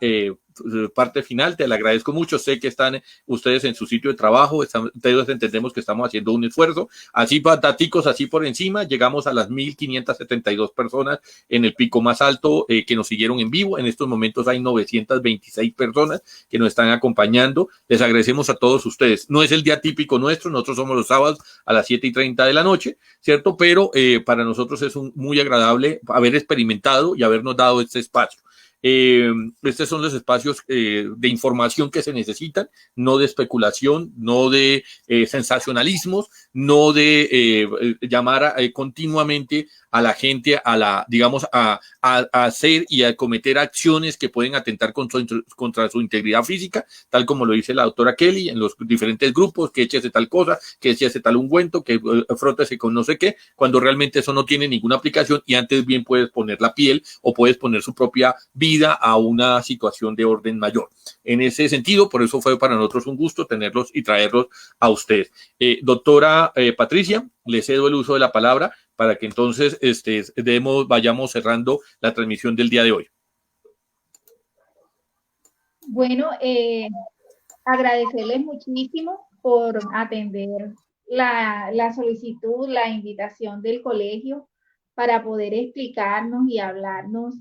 parte final, te la agradezco mucho. Sé que están ustedes en su sitio de trabajo, ustedes entendemos que estamos haciendo un esfuerzo. Así pataticos, así por encima, llegamos a las 1.572 personas en el pico más alto que nos siguieron en vivo. En estos momentos hay 926 personas que nos están acompañando. Les agradecemos a todos ustedes. No es el día típico nuestro, nosotros somos los sábados a las 7:30 de la noche, ¿cierto? Pero para nosotros es muy agradable haber experimentado y habernos dado este espacio. Estos son los espacios de información que se necesitan, no de especulación, no de sensacionalismos, no de llamar continuamente a la gente digamos, a hacer y a cometer acciones que pueden atentar contra su integridad física, tal como lo dice la doctora Kelly en los diferentes grupos, que échese tal cosa, que échese tal ungüento, que frótese con no sé qué, cuando realmente eso no tiene ninguna aplicación, y antes bien puedes poner la piel o puedes poner su propia vida a una situación de orden mayor. En ese sentido, por eso fue para nosotros un gusto tenerlos y traerlos a ustedes. Doctora Patricia, le cedo el uso de la palabra para que entonces vayamos cerrando la transmisión del día de hoy. Bueno, agradecerles muchísimo por atender la solicitud, la invitación del colegio para poder explicarnos y hablarnos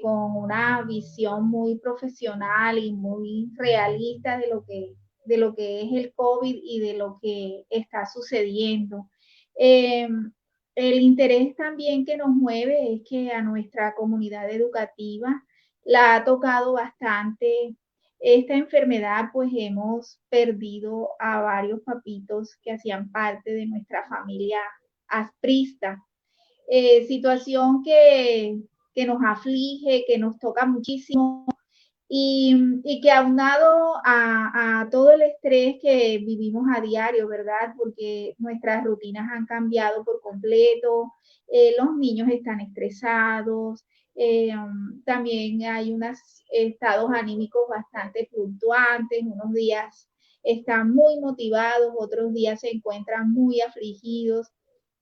con una visión muy profesional y muy realista de lo que es el COVID y de lo que está sucediendo. El interés también que nos mueve es que a nuestra comunidad educativa la ha tocado bastante esta enfermedad, pues hemos perdido a varios papitos que hacían parte de nuestra familia asprista. Situación que nos aflige, que nos toca muchísimo y que aunado a todo el estrés que vivimos a diario, ¿verdad? Porque nuestras rutinas han cambiado por completo, los niños están estresados, también hay unos estados anímicos bastante fluctuantes, unos días están muy motivados, otros días se encuentran muy afligidos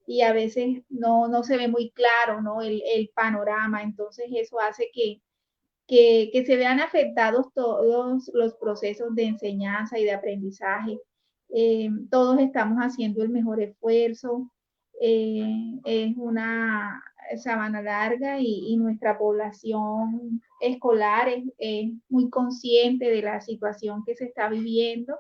y a veces no se ve muy claro, ¿no? El panorama, entonces eso hace que se vean afectados todos los procesos de enseñanza y de aprendizaje. Todos estamos haciendo el mejor esfuerzo. Es una sabana larga y nuestra población escolar es muy consciente de la situación que se está viviendo.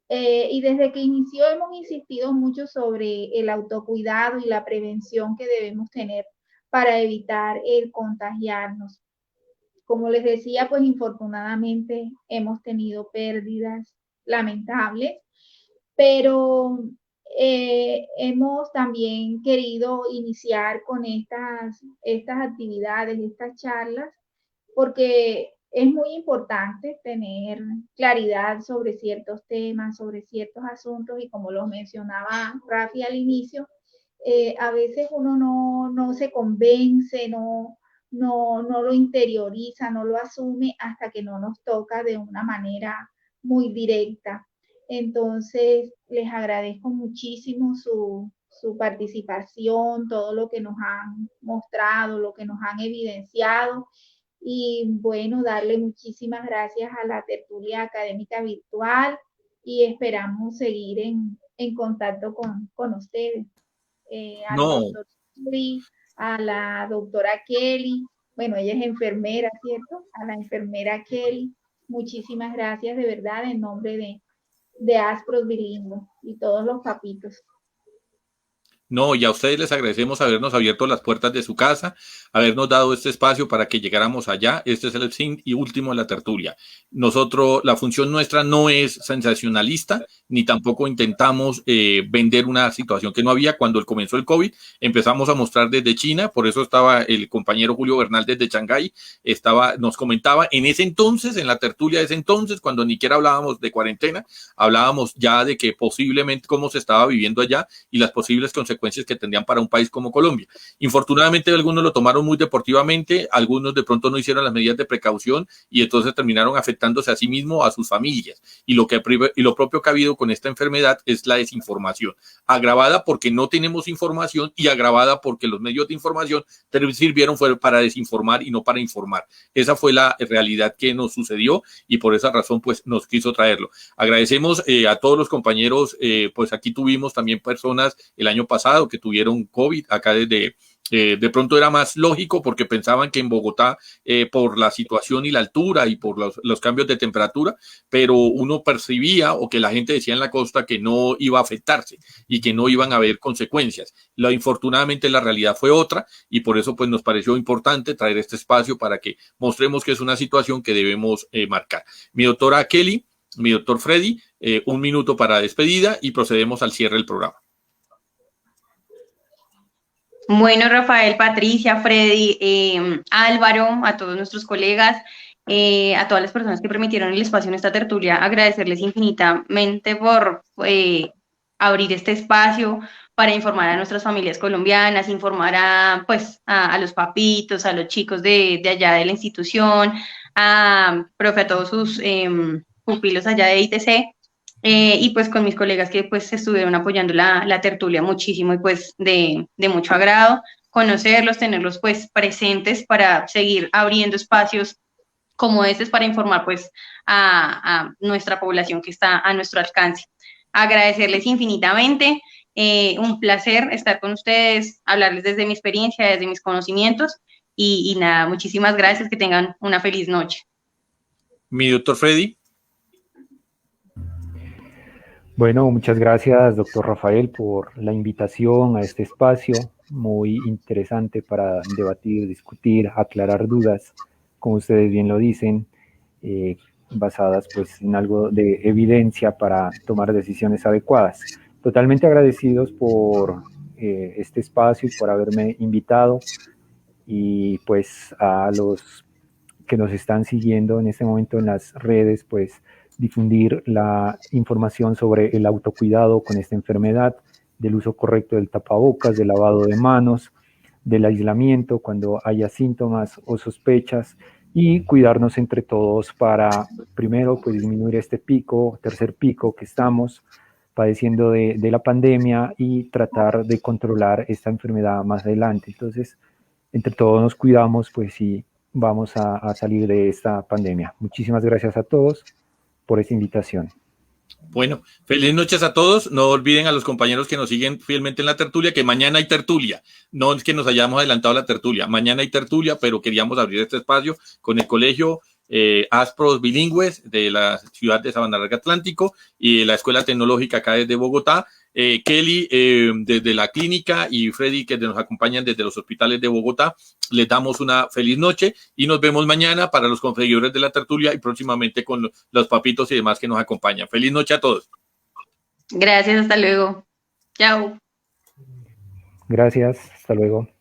Y desde que inició hemos insistido mucho sobre el autocuidado y la prevención que debemos tener para evitar el contagiarnos. Como les decía, pues infortunadamente hemos tenido pérdidas lamentables, pero hemos también querido iniciar con estas actividades, estas charlas, porque es muy importante tener claridad sobre ciertos temas, sobre ciertos asuntos, y como lo mencionaba Rafi al inicio, a veces uno no se convence, no lo interioriza, no lo asume hasta que no nos toca de una manera muy directa. Entonces, les agradezco muchísimo su participación, todo lo que nos han mostrado, lo que nos han evidenciado. Y bueno, darle muchísimas gracias a la tertulia académica virtual y esperamos seguir en contacto con ustedes. Al doctor Uri, a la doctora Kelly, bueno, ella es enfermera, ¿cierto? A la enfermera Kelly, muchísimas gracias de verdad en nombre de Aspros Bilingüe y todos los papitos. No, y a ustedes les agradecemos habernos abierto las puertas de su casa, habernos dado este espacio para que llegáramos allá. Este es el fin y último de la tertulia. Nosotros, la función nuestra no es sensacionalista, ni tampoco intentamos vender una situación que no había. Cuando comenzó el COVID, empezamos a mostrar desde China, por eso estaba el compañero Julio Bernal desde Shanghái, nos comentaba en ese entonces, en la tertulia de ese entonces, cuando ni siquiera hablábamos de cuarentena, hablábamos ya de que posiblemente cómo se estaba viviendo allá y las posibles consecuencias que tendrían para un país como Colombia. Infortunadamente, algunos lo tomaron muy deportivamente, algunos de pronto no hicieron las medidas de precaución y entonces terminaron afectándose a sí mismos, a sus familias. Y lo propio que ha habido con esta enfermedad es la desinformación, agravada porque no tenemos información y agravada porque los medios de información sirvieron para desinformar y no para informar. Esa fue la realidad que nos sucedió y por esa razón pues nos quiso traerlo. Agradecemos a todos los compañeros, pues aquí tuvimos también personas el año pasado que tuvieron COVID, acá de pronto era más lógico porque pensaban que en Bogotá, por la situación y la altura y por los cambios de temperatura, pero uno percibía o que la gente decía en la costa que no iba a afectarse y que no iban a haber consecuencias. Infortunadamente la realidad fue otra y por eso pues nos pareció importante traer este espacio para que mostremos que es una situación que debemos marcar. Mi doctora Kelly, mi doctor Freddy, 1 minuto para despedida y procedemos al cierre del programa. Bueno, Rafael, Patricia, Freddy, Álvaro, a todos nuestros colegas, a todas las personas que permitieron el espacio en esta tertulia, agradecerles infinitamente por abrir este espacio para informar a nuestras familias colombianas, informar a los papitos, a los chicos de allá de la institución, a todos sus pupilos allá de ITC. Y pues con mis colegas que pues estuvieron apoyando la tertulia muchísimo y pues de mucho agrado conocerlos, tenerlos pues presentes para seguir abriendo espacios como estos para informar pues a nuestra población que está a nuestro alcance. Agradecerles infinitamente, un placer estar con ustedes, hablarles desde mi experiencia, desde mis conocimientos y nada, muchísimas gracias, que tengan una feliz noche. Mi doctor Freddy. Bueno, muchas gracias, doctor Rafael, por la invitación a este espacio, muy interesante para debatir, discutir, aclarar dudas, como ustedes bien lo dicen, basadas pues en algo de evidencia para tomar decisiones adecuadas. Totalmente agradecidos por este espacio y por haberme invitado, y pues a los que nos están siguiendo en este momento en las redes, pues difundir la información sobre el autocuidado con esta enfermedad, del uso correcto del tapabocas, del lavado de manos, del aislamiento cuando haya síntomas o sospechas, y cuidarnos entre todos para, primero, pues disminuir este pico, tercer pico que estamos padeciendo de la pandemia y tratar de controlar esta enfermedad más adelante. Entonces, entre todos nos cuidamos, pues sí, vamos a salir de esta pandemia. Muchísimas gracias a todos por esta invitación. Bueno, feliz noches a todos. No olviden a los compañeros que nos siguen fielmente en la tertulia que mañana hay tertulia. No es que nos hayamos adelantado la tertulia. Mañana hay tertulia, pero queríamos abrir este espacio con el colegio Aspros Bilingües de la ciudad de Sabana Larga Atlántico y la Escuela Tecnológica acá desde Bogotá. Kelly desde la clínica y Freddy que nos acompañan desde los hospitales de Bogotá. Les damos una feliz noche y nos vemos mañana para los conseguidores de la tertulia y próximamente con los papitos y demás que nos acompañan. Feliz noche a todos. Gracias, hasta luego. Chao. Gracias, hasta luego.